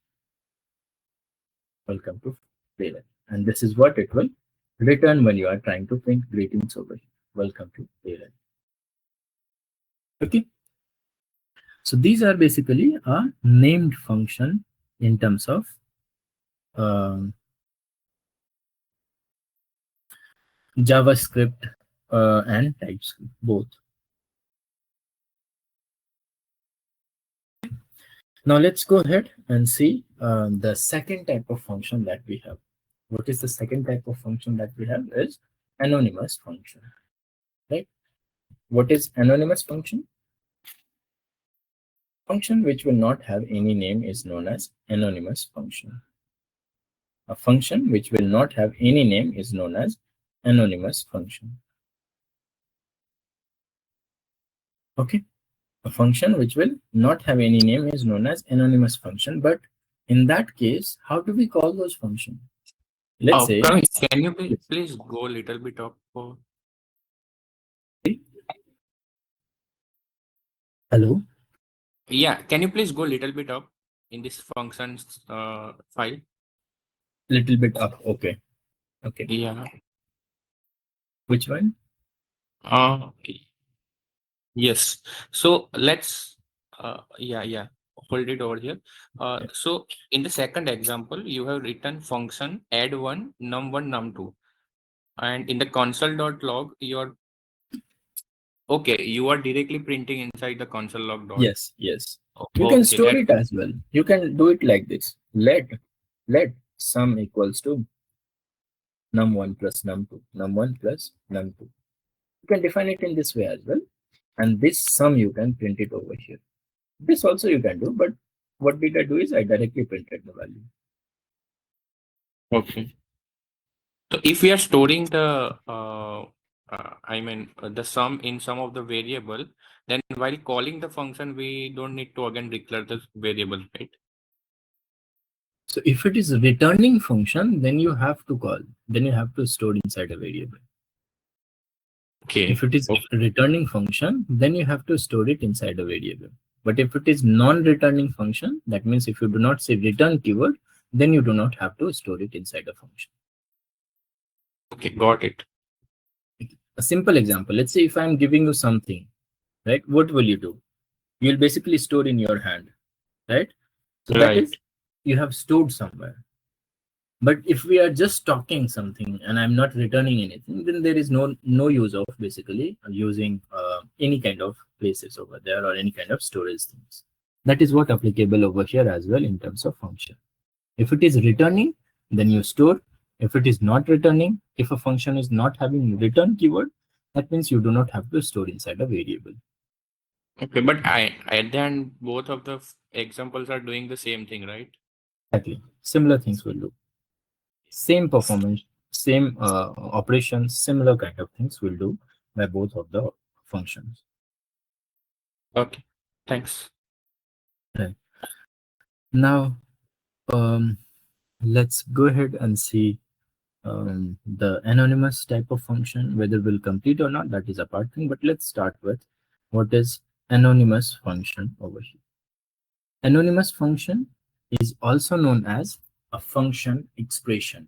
Welcome to playwright. And this is what it will return when you are trying to print greetings over here. Welcome to playwright. Okay. So these are basically a named function in terms of JavaScript and TypeScript both. Now let's go ahead and see the second type of function that we have. What is the second type of function that we have is anonymous function, right? What is anonymous function? Function which will not have any name is known as anonymous function. A function which will not have any name is known as anonymous function. Okay. A function which will not have any name is known as anonymous function. But in that case, how do we call those functions? Let's say, Praveen, can you please go a little bit up? hello. Yeah, can you please go a little bit up in this functions file? Little bit up. Okay. Okay. Yeah. Which one? Yes. So let's yeah, hold it over here. Okay. So in the second example, you have written function add1 num1 num2, and in the console.log you are directly printing inside the console.log dot. Yes. Yes. You can store it as well. You can do it like this. Let sum equals to num1 plus num2, num1 plus num2. You can define it in this way as well. And this sum you can print it over here. This also you can do, but what did I do is I directly printed the value. Okay. So if we are storing the the sum in some of the variable, then while calling the function, we don't need to again declare the variable, right? So if it is a returning function, then you have to call, then you have to store inside a variable. Okay. If it is a returning function, then you have to store it inside a variable. But if it is non-returning function, that means if you do not say return keyword, then you do not have to store it inside a function. Okay, got it. A simple example, let's say if I'm giving you something, right? What will you do? You'll basically store in your hand. right? So that Right. is you have stored somewhere. But if we are just talking something and I'm not returning anything, then there is no use of basically using any kind of places over there or any kind of storage things. That is what applicable over here as well in terms of function. If it is returning, then you store. If it is not returning, if a function is not having return keyword, that means you do not have to store inside a variable. Okay, but at the end, both of the examples are doing the same thing, right? Exactly. Similar things will do. Same performance, same operations, similar kind of things will do by both of the functions. Okay, thanks. Right. Now, let's go ahead and see the anonymous type of function, whether we'll complete or not, that is a part thing. But let's start with what is anonymous function over here. Anonymous function is also known as a function expression.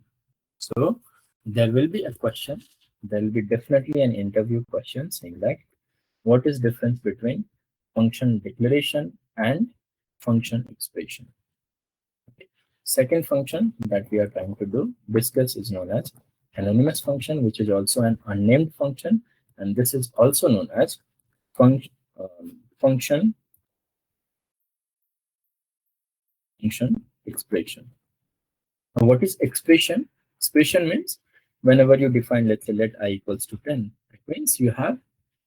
So there will be a question, there will be definitely an interview question saying that what is difference between function declaration and function expression. Second function that we are trying to discuss is known as anonymous function, which is also an unnamed function, and this is also known as function expression. Now, what is expression? Expression means whenever you define, let's say, let I equals to 10, it means you have,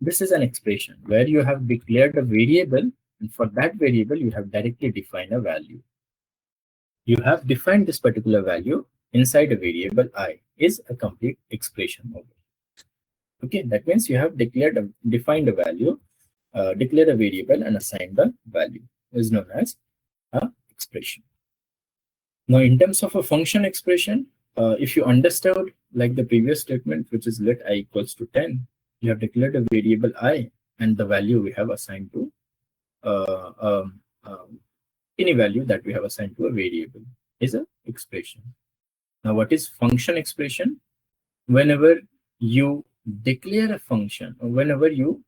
this is an expression where you have declared a variable, and for that variable, you have directly defined a value. You have defined this particular value inside a variable I is a complete expression of it. Okay, that means you have defined a value, declared a variable and assigned the value is known as a expression. Now, in terms of a function expression, if you understood like the previous statement, which is let I equals to 10, you have declared a variable I and the value we have assigned to any value that we have assigned to a variable is an expression. Now, what is function expression? Whenever you declare a function or whenever you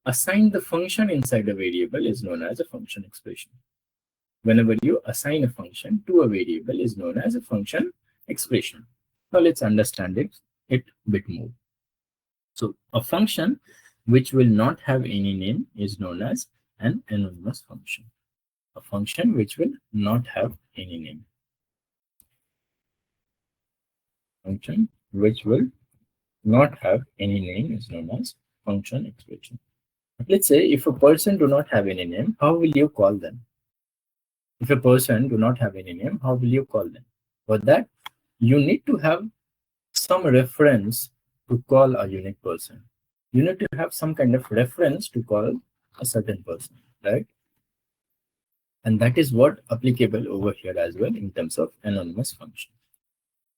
assign the function inside a variable is known as a function expression. Whenever you assign a function to a variable is known as a function expression. Now let's understand it a bit more. So a function which will not have any name is known as an anonymous function. A function which will not have any name. Function which will not have any name is known as function expression. Let's say if a person do not have any name, how will you call them? If a person do not have any name, how will you call them? For that, you need to have some reference to call a unique person. You need to have some kind of reference to call a certain person, right? And that is what applicable over here as well in terms of anonymous function.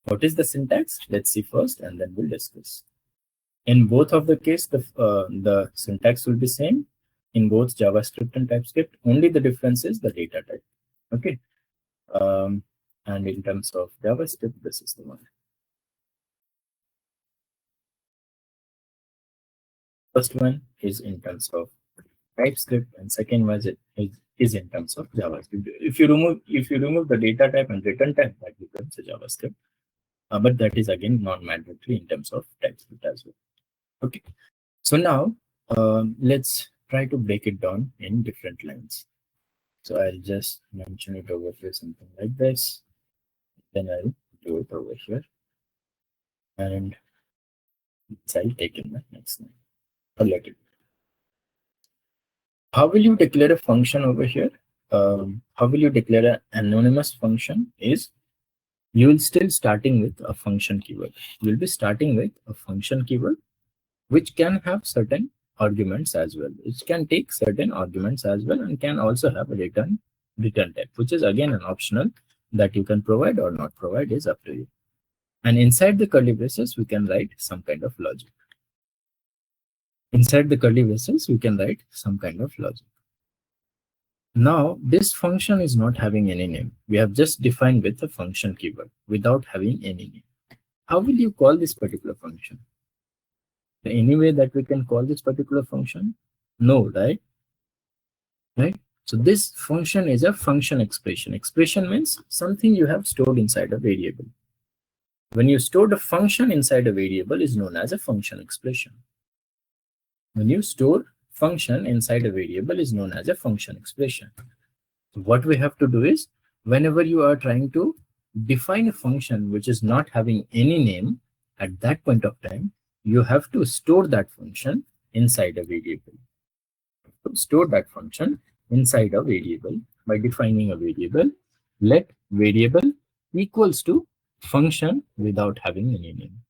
What is the syntax? Let's see first, and then we'll discuss. In both of the case, the syntax will be same in both JavaScript and TypeScript. Only the difference is the data type. Okay. And in terms of JavaScript, this is the one. First one is in terms of TypeScript, and second one is in terms of JavaScript. If you remove the data type and return type, that becomes a JavaScript. But that is again non-mandatory in terms of TypeScript as well. Okay. So now let's try to break it down in different lines. So I'll just mention it over here, something like this. Then I'll do it over here. And I'll take in the next line. Or let it. How will you declare a function over here? How will you declare an anonymous function is you will still starting with a function keyword. You'll be starting with a function keyword, which can have certain arguments as well. It can take certain arguments as well and can also have a return type, which is again an optional that you can provide or not provide is up to you. And inside the curly braces, we can write some kind of logic. Inside the curly braces, we can write some kind of logic. Now, this function is not having any name. We have just defined with a function keyword without having any name. How will you call this particular function? Any way that we can call this particular function? No, right? Right? So this function is a function expression. Expression means something you have stored inside a variable. When you store a function inside a variable is known as a function expression. When you store function inside a variable is known as a function expression. So what we have to do is, whenever you are trying to define a function which is not having any name, at that point of time, you have to store that function inside a variable. Store that function inside a variable by defining a variable. Let variable equals to function without having any name.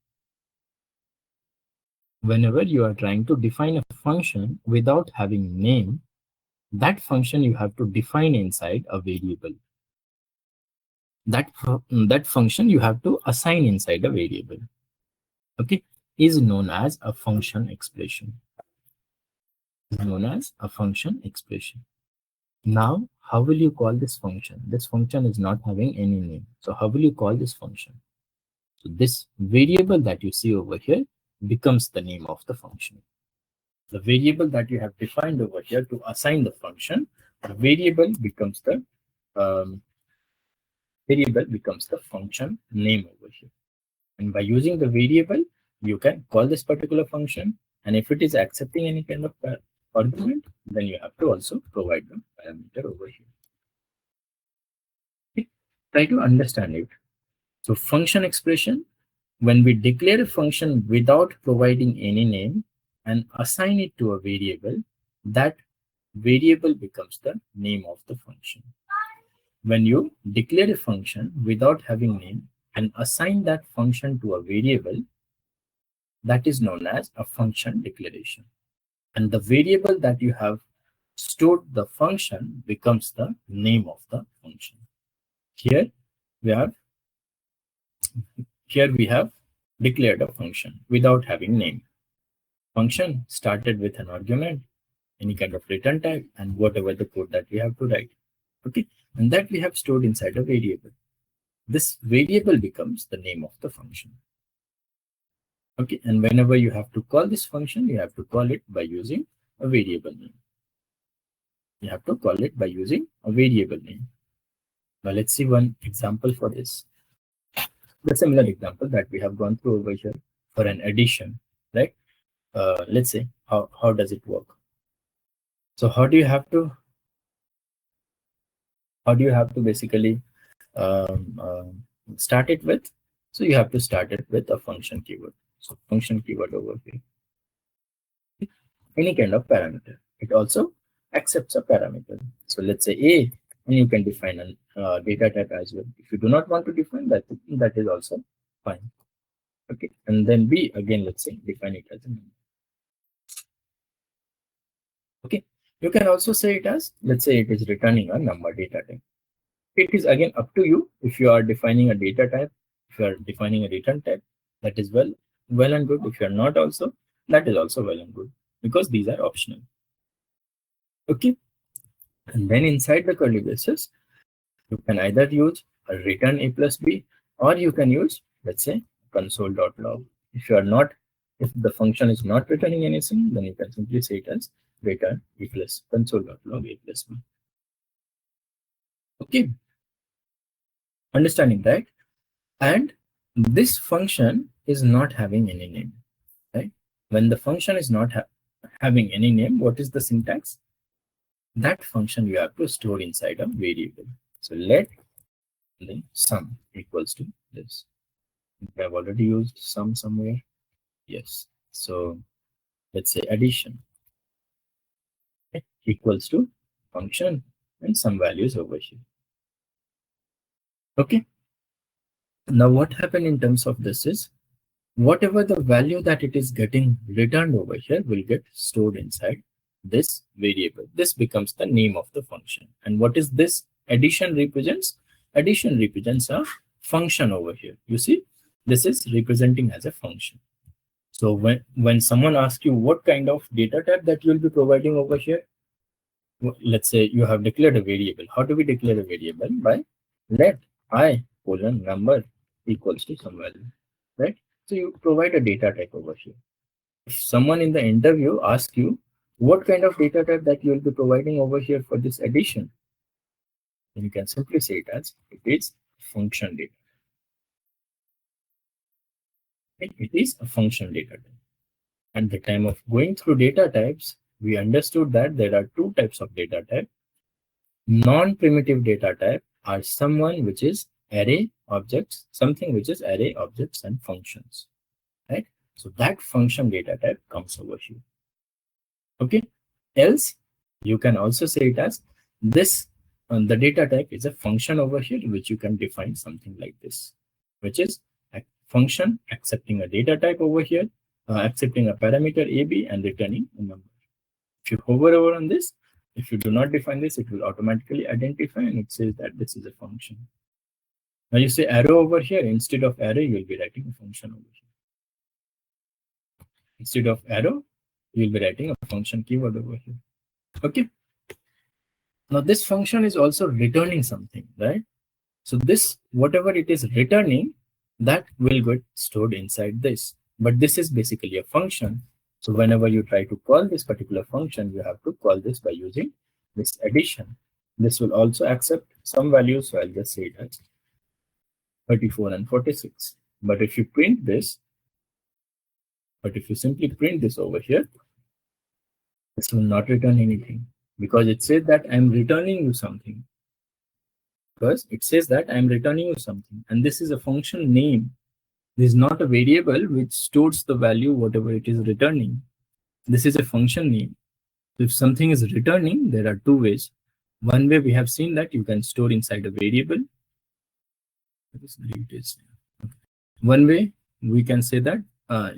Whenever you are trying to define a function without having name, that function you have to define inside a variable. That function you have to assign inside a variable. Okay, is known as a function expression. Is known as a function expression. Now, how will you call this function? This function is not having any name. So how will you call this function? So this variable that you see over here becomes the name of the function. The variable that you have defined over here to assign the function, the variable becomes the function name over here. And by using the variable, you can call this particular function. And if it is accepting any kind of argument, then you have to also provide the parameter over here. Okay. Try to understand it. So function expression, when we declare a function without providing any name and assign it to a variable, that variable becomes the name of the function. When you declare a function without having name and assign that function to a variable, that is known as a function declaration. And the variable that you have stored the function becomes the name of the function. Here we have declared a function without having name. Function started with an argument, any kind of return type, and whatever the code that we have to write. Okay, and that we have stored inside a variable. This variable becomes the name of the function. Okay, and whenever you have to call this function, you have to call it by using a variable name. You have to call it by using a variable name. Now let's see one example for this. The similar example that we have gone through over here for an addition, right? Let's say how does it work? So how do you have to basically start it with? So you have to start it with a function keyword. So function keyword over here. Any kind of parameter. It also accepts a parameter. So let's say A, and you can define a data type as well. If you do not want to define that, that is also fine. Okay, and then B, again, let's say define it as a number. Okay, you can also say it as, let's say it is returning a number data type. It is again up to you. If you are defining a data type, if you are defining a return type, that is well and good. If you are not also, that is also well and good, because these are optional. Okay, and then inside the curly braces, you can either use a return A plus B, or you can use, let's say, console.log. If the function is not returning anything, then you can simply say it as return A plus console.log A plus B. Okay, understanding, right? And this function is not having any name, right? When the function is not having any name, what is the syntax? That function you have to store inside a variable. So let the sum equals to this. We have already used sum somewhere. Yes. So let's say addition equals to function and some values over here. Okay. Now what happened in terms of this is, whatever the value that it is getting returned over here will get stored inside this variable. This becomes the name of the function. And what is this addition represents? Addition represents a function over here. You see, this is representing as a function. So when someone asks you what kind of data type that you will be providing over here, let's say you have declared a variable. How do we declare a variable? By let I colon number equals to some value, right? So you provide a data type over here. If someone in the interview asks you, What kind of data type that you will be providing over here for this addition? Then you can simply say it as it is function data. Okay, it is a function data type. At the time of going through data types, we understood that there are two types of data type. Non-primitive data type are someone which is array objects, something which is array objects and functions, right? So that function data type comes over here. Okay. Else, you can also say it as this. The data type is a function over here, which you can define something like this, which is a function accepting a data type over here, accepting a parameter AB and returning a number. If you hover over on this, if you do not define this, it will automatically identify and it says that this is a function. Now you say arrow over here, instead of array, you will be writing a function over here. Instead of arrow, you will be writing a function keyword over here. Okay. Now this function is also returning something, right? So this, whatever it is returning, that will get stored inside this. But this is basically a function. So whenever you try to call this particular function, you have to call this by using this addition. This will also accept some values. So I'll just say it as 34 and 46. But if you print this, if you simply print this over here, this will not return anything because it says that I'm returning you something. Because it says that I'm returning you something, and this is a function name. This is not a variable which stores the value whatever it is returning. This is a function name. If something is returning, there are two ways. One way we have seen that you can store inside a variable. One way we can say that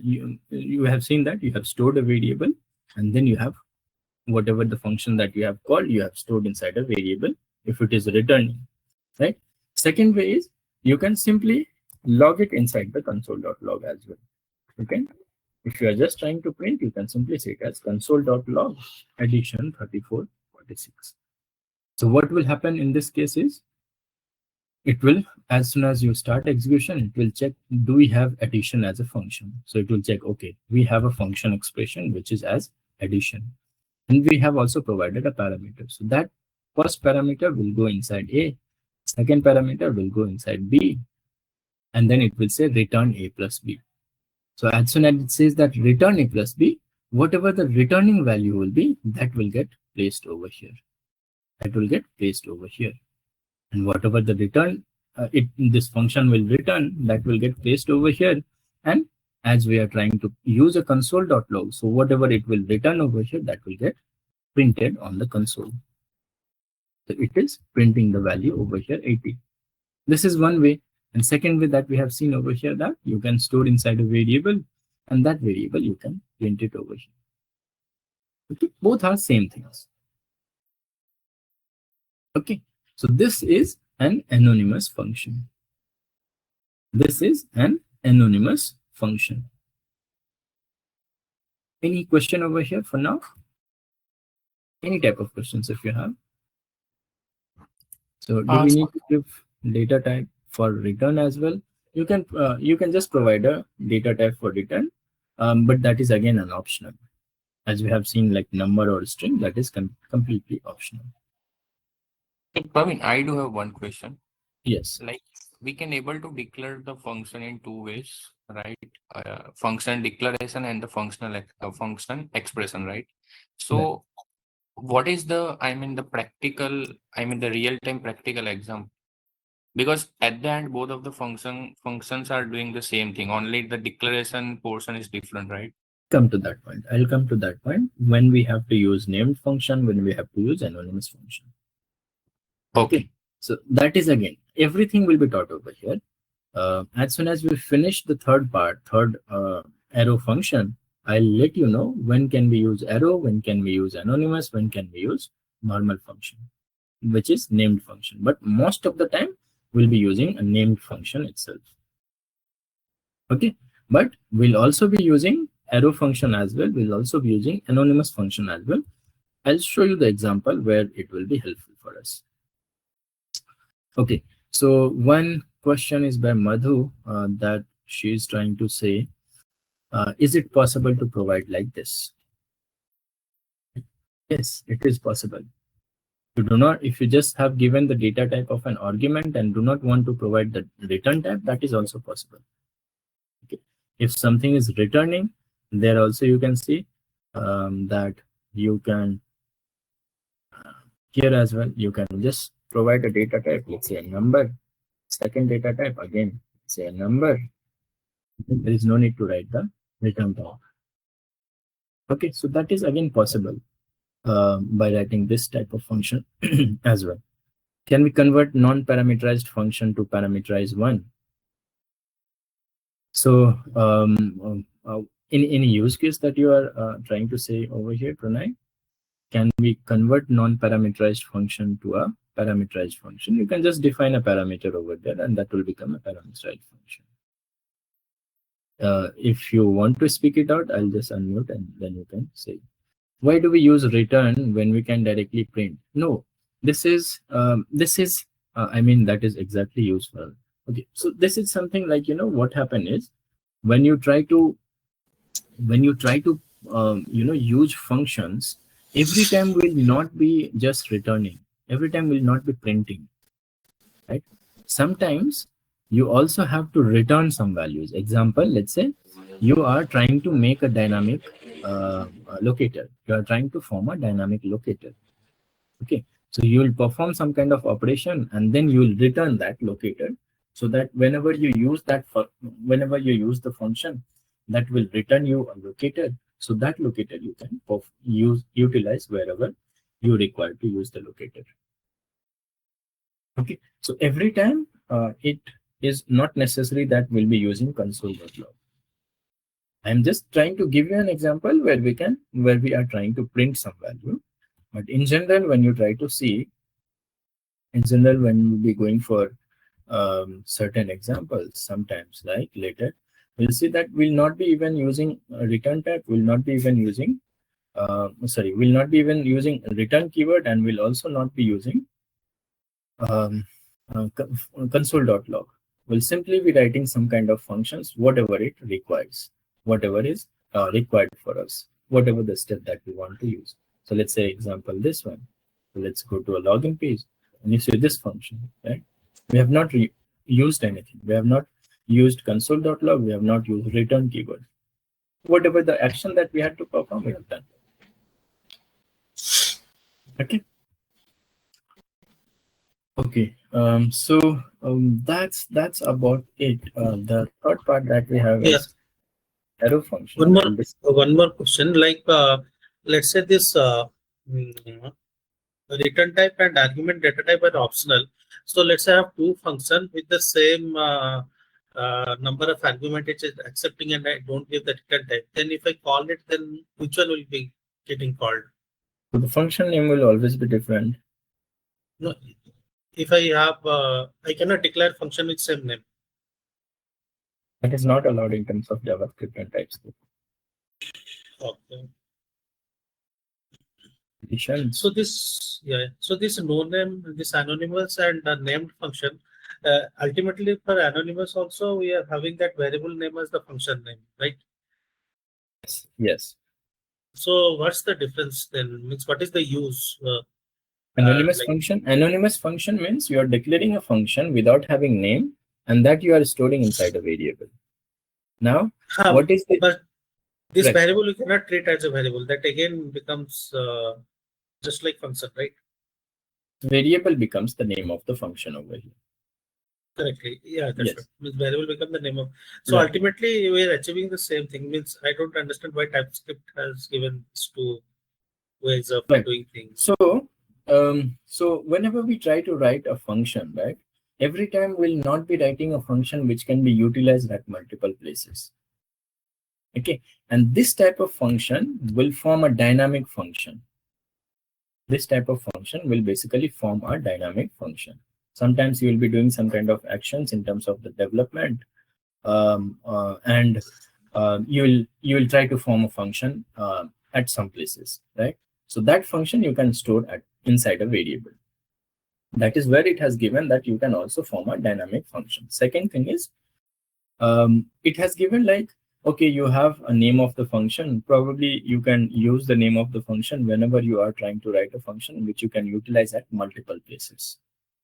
you have seen that you have stored a variable and then you have whatever the function that you have called, you have stored inside a variable if it is returning, right? Second way is you can simply log it inside the console.log as well. Okay. If you are just trying to print, you can simply say it as console.log addition 34, 46. So what will happen in this case is it will, as soon as you start execution, it will check, do we have addition as a function? So it will check, okay, we have a function expression which is as addition. And we have also provided a parameter. So that first parameter will go inside A, second parameter will go inside B, and then it will say return A plus B. So as soon as it says that return A plus B, whatever the returning value will be, that will get placed over here. That will get placed over here. And whatever the return, this function will return, that will get placed over here. And as we are trying to use a console.log, so whatever it will return over here, that will get printed on the console. So it is printing the value over here 80. This is one way. And second way that we have seen over here, that you can store inside a variable, and that variable you can print it over here. Okay, both are same things. Okay, so this is an anonymous function. This is an anonymous function. Any question over here for now? Any type of questions if you have? So do we need to give data type for return as well? You can just provide a data type for return, but that is again an optional. As we have seen, like number or string, that is completely optional. Praveen, I do have one question. Yes. Like we can able to declare the function in two ways, right? Function declaration and the function expression, right? So what is the, the real-time practical example? Because at the end, both of the functions are doing the same thing. Only the declaration portion is different, right? Come to that point. I'll come to that point when we have to use named function, when we have to use anonymous function. Okay. So that is again, everything will be taught over here. As soon as we finish the third arrow function, I'll let you know when can we use arrow, when can we use anonymous, when can we use normal function, which is named function. But most of the time, we'll be using a named function itself. Okay, but we'll also be using arrow function as well. We'll also be using anonymous function as well. I'll show you the example where it will be helpful for us. Okay, so one question is by Madhu that she is trying to say, is it possible to provide like this? Yes, it is possible. You do not, if you just have given the data type of an argument and do not want to provide the return type, that is also possible. Okay. If something is returning, there also you can see that you can here as well, you can just provide a data type, let's say a number. Second data type, again, say a number. There is no need to write the return type. Okay, so that is again possible by writing this type of function as well. Can we convert non-parameterized function to parameterized one? So in any use case that you are trying to say over here, Pranay, can we convert non-parameterized function to a parameterized function? You can just define a parameter over there and that will become a parameterized function. If you want to speak it out, I'll just unmute and then you can say. Why do we use return when we can directly print? No, this is I mean, that is exactly useful. Okay, so this is something like, what happened is when you try to use functions, every time will not be just returning, every time will not be printing, right? Sometimes you also have to return some values. Example, let's say you are trying to make a dynamic locator. You are trying to form a dynamic locator. Okay, so you will perform some kind of operation and then you will return that locator, so that whenever you use the function, that will return you a locator. So that locator you can utilize wherever you require to use the locator. Okay, so every time it is not necessary that we'll be using console.log. I'm just trying to give you an example where we are trying to print some value. But in general, when you try to see, in general, when you'll be going for certain examples, sometimes like later, we'll see that we'll not be even using a return type, we'll not be even using return keyword, and we'll also not be using console.log. We'll simply be writing some kind of functions, whatever it requires, whatever is required for us, whatever the step that we want to use. So let's say example this one. So let's go to a login page and you see this function, right? We have not used anything. We have not used console.log. We have not used return keyword. Whatever the action that we had to perform, we have done. Okay. Okay. So that's about it. The third part that we have is arrow function. One more question. Like let's say this return type and argument data type are optional. So let's say I have two functions with the same number of argument it is accepting, and I don't give the return type. Then if I call it, then which one will be getting called? So the function name will always be different. No, if I have, I cannot declare function with same name. That is not allowed in terms of JavaScript and TypeScript. Okay. So this no name, this anonymous and named function, ultimately for anonymous also we are having that variable name as the function name, right? Yes. So what's the difference then? Means what is the use? Anonymous function means you are declaring a function without having name, and that you are storing inside a variable. Now, what is the... But this variable you cannot treat as a variable. That again becomes just like function, right? Variable becomes the name of the function over here. Correctly. Yeah, that's right. Means variable become the name of. So Yeah. ultimately we are achieving the same thing. Means I don't understand why TypeScript has given these two ways of doing things. So whenever we try to write a function, right, every time we'll not be writing a function which can be utilized at multiple places. Okay, and this type of function will form a dynamic function. This type of function will basically form a dynamic function. Sometimes you will be doing some kind of actions in terms of the development, and you will try to form a function at some places, right? So that function you can store inside a variable. That is where it has given that you can also form a dynamic function. Second thing is, it has given like okay, you have a name of the function. Probably you can use the name of the function whenever you are trying to write a function which you can utilize at multiple places.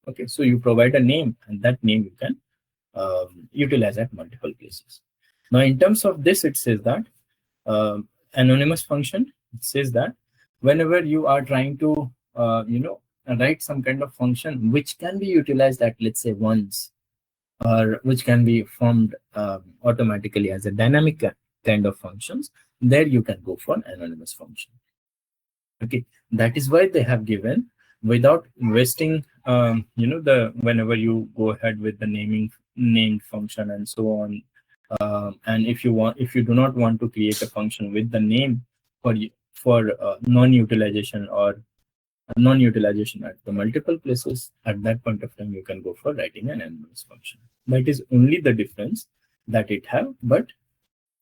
Okay, so you provide a name, and that name you can utilize at multiple places. Now, in terms of this, it says that anonymous function, it says that whenever you are trying to write some kind of function which can be utilized at, let's say, once, or which can be formed automatically as a dynamic kind of functions, there you can go for anonymous function. Okay, that is why they have given, without wasting whenever you go ahead with the named function and so on, and if you do not want to create a function with the name for non-utilization or non-utilization at the multiple places, at that point of time you can go for writing an anonymous function. That is only the difference that it have, but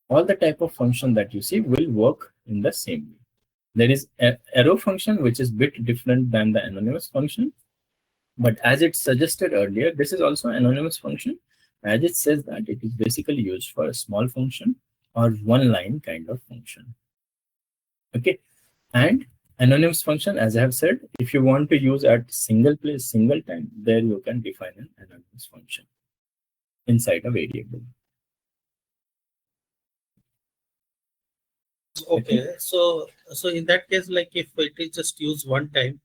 all the type of function that you see will work in the same way. There is a arrow function which is bit different than the anonymous function, but as it suggested earlier, this is also anonymous function, as it says that it is basically used for a small function or one line kind of function. Okay, and anonymous function, as I have said, if you want to use at single place, single time, there you can define an anonymous function inside a variable. Okay, so in that case, like if it is just used one time,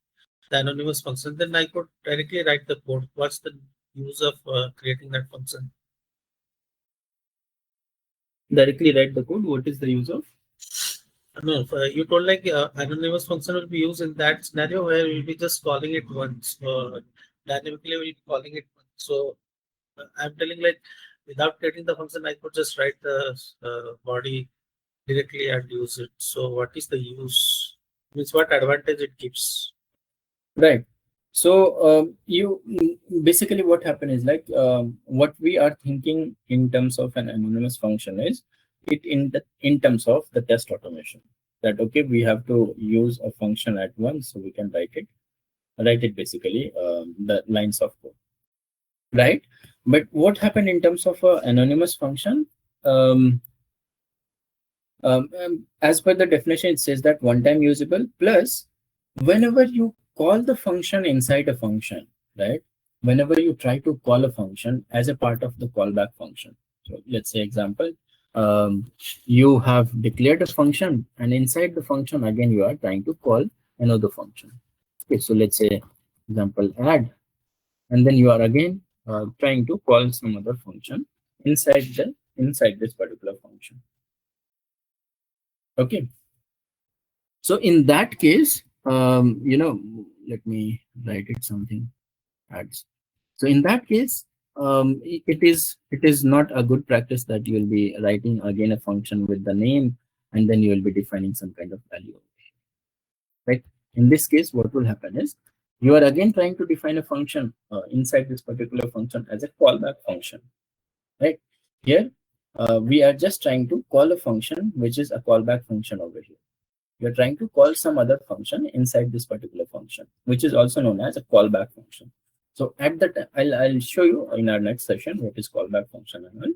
the anonymous function, then I could directly write the code. What's the use of creating that function? Directly write the code. What is the use of? No, you told like anonymous function will be used in that scenario where we'll be just calling it once. Dynamically we'll be calling it once. So I'm telling like without creating the function, I could just write the body directly and use it. So what is the use? Means what advantage it gives? Right. So you basically what happened is like what we are thinking in terms of an anonymous function is it in terms of the test automation, that okay, we have to use a function at once, so we can write it basically the lines of code, right? But what happened in terms of an anonymous function? As per the definition, it says that one time usable, plus whenever you call the function inside a function, right? Whenever you try to call a function as a part of the callback function. So let's say example, you have declared a function, and inside the function again you are trying to call another function. Okay, so let's say example add, and then you are again trying to call some other function inside this particular function. Okay, so in that case, let me write it something adds. So in that case, it is not a good practice that you will be writing again a function with the name and then you will be defining some kind of value, right? In this case, what will happen is you are again trying to define a function inside this particular function as a callback function, right? Here, we are just trying to call a function which is a callback function over here. You're trying to call some other function inside this particular function, which is also known as a callback function. So at that, I'll show you in our next session what is callback function and all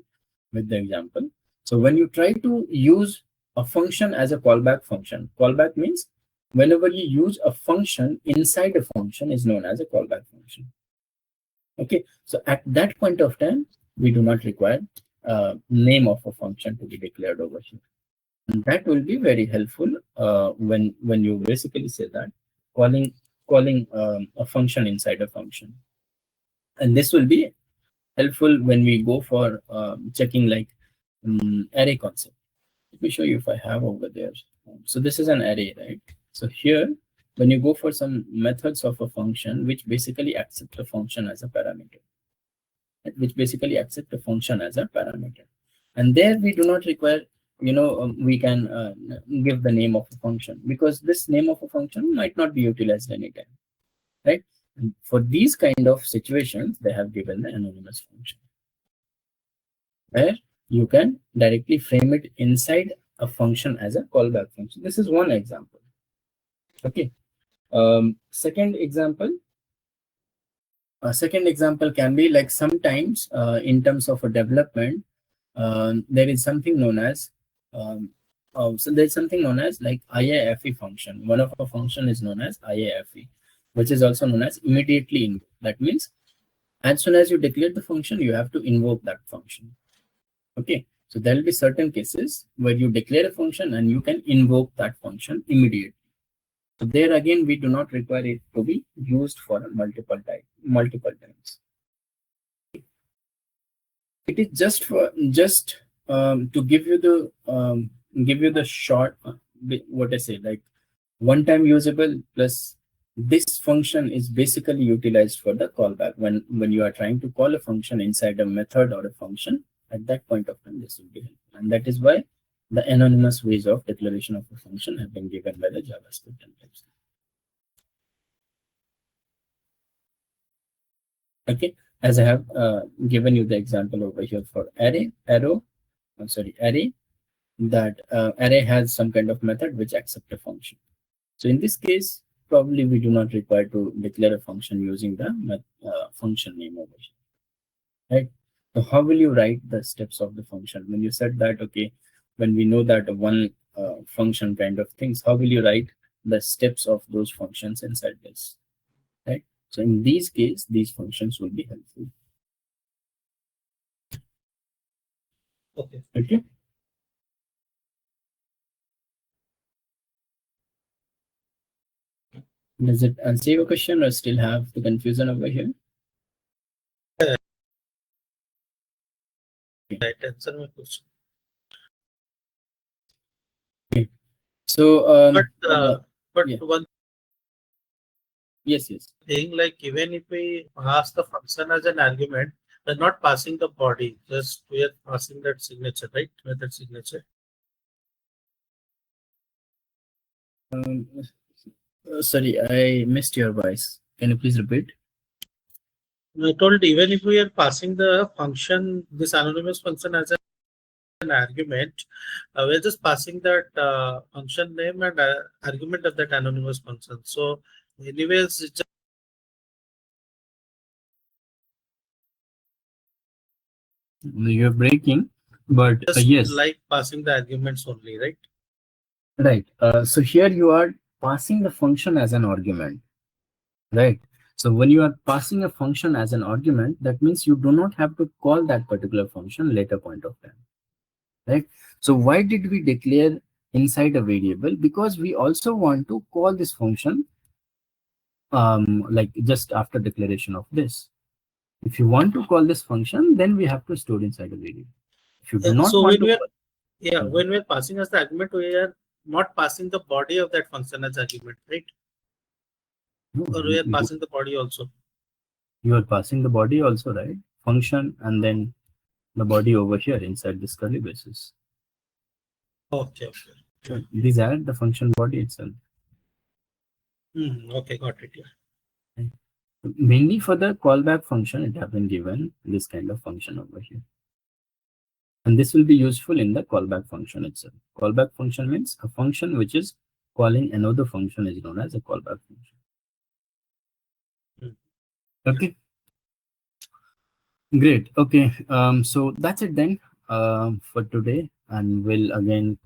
with the example. So when you try to use a function as a callback function, callback means whenever you use a function inside a function is known as a callback function. Okay, so at that point of time, we do not require name of a function to be declared over here. And that will be very helpful when you basically say that calling a function inside a function. And this will be helpful when we go for checking like array concept. Let me show you if I have over there. So this is an array, right? So here, when you go for some methods of a function, which basically accept a function as a parameter, and there we do not require, we can give the name of a function, because this name of a function might not be utilized anytime, right? And for these kind of situations, they have given the anonymous function, where you can directly frame it inside a function as a callback function. This is one example. Okay. Second example can be like sometimes in terms of a development, there is something known as so there's something known as like IAFE function. One of our function is known as IAFE, which is also known as immediately invoke. That means as soon as you declare the function, you have to invoke that function. Okay, so there will be certain cases where you declare a function and you can invoke that function immediately. So there again, we do not require it to be used for multiple times. It is just for to give you the short what I say, like one time usable plus this function is basically utilized for the callback when you are trying to call a function inside a method or a function. At that point of time, this will be helpful, and that is why the anonymous ways of declaration of a function have been given by the JavaScript and TypeScript. Okay, as I have given you the example over here for array, that array has some kind of method which accepts a function. So in this case, probably we do not require to declare a function using the function name over here, right? So how will you write the steps of the function? When you said that, okay, when we know that one function kind of things, how will you write the steps of those functions inside this, right? So in these case, these functions will be helpful. Okay. Okay. Does it answer your question or still have the confusion over here? Right, answer my question. Okay. So, But yeah. one Yes. thing, like even if we pass the function as an argument, we're not passing the body, just we are passing that signature, right? Method signature. Sorry, I missed your voice. Can you please repeat? I told even if we are passing the function, this anonymous function as an argument, we're just passing that function name and argument of that anonymous function. So anyways, it's You're breaking, but just yes. like passing the arguments only, right? Right. So here you are passing the function as an argument, right? So when you are passing a function as an argument, that means you do not have to call that particular function later point of time, right? So why did we declare inside a variable? Because we also want to call this function like just after declaration of this. If you want to call this function, then we have to store inside a variable. If you do not So want when to we are when we're passing as the argument, we are not passing the body of that function as argument, right? Or we are passing the body also. You are passing the body also, right? Function and then the body over here inside this curly braces. Okay. Sure. These are the function body itself. Okay, got it. Yeah. Mainly for the callback function, it has been given this kind of function over here. And this will be useful in the callback function itself. Callback function means a function which is calling another function is known as a callback function. Okay. Great. Okay. So that's it then for today, and we'll again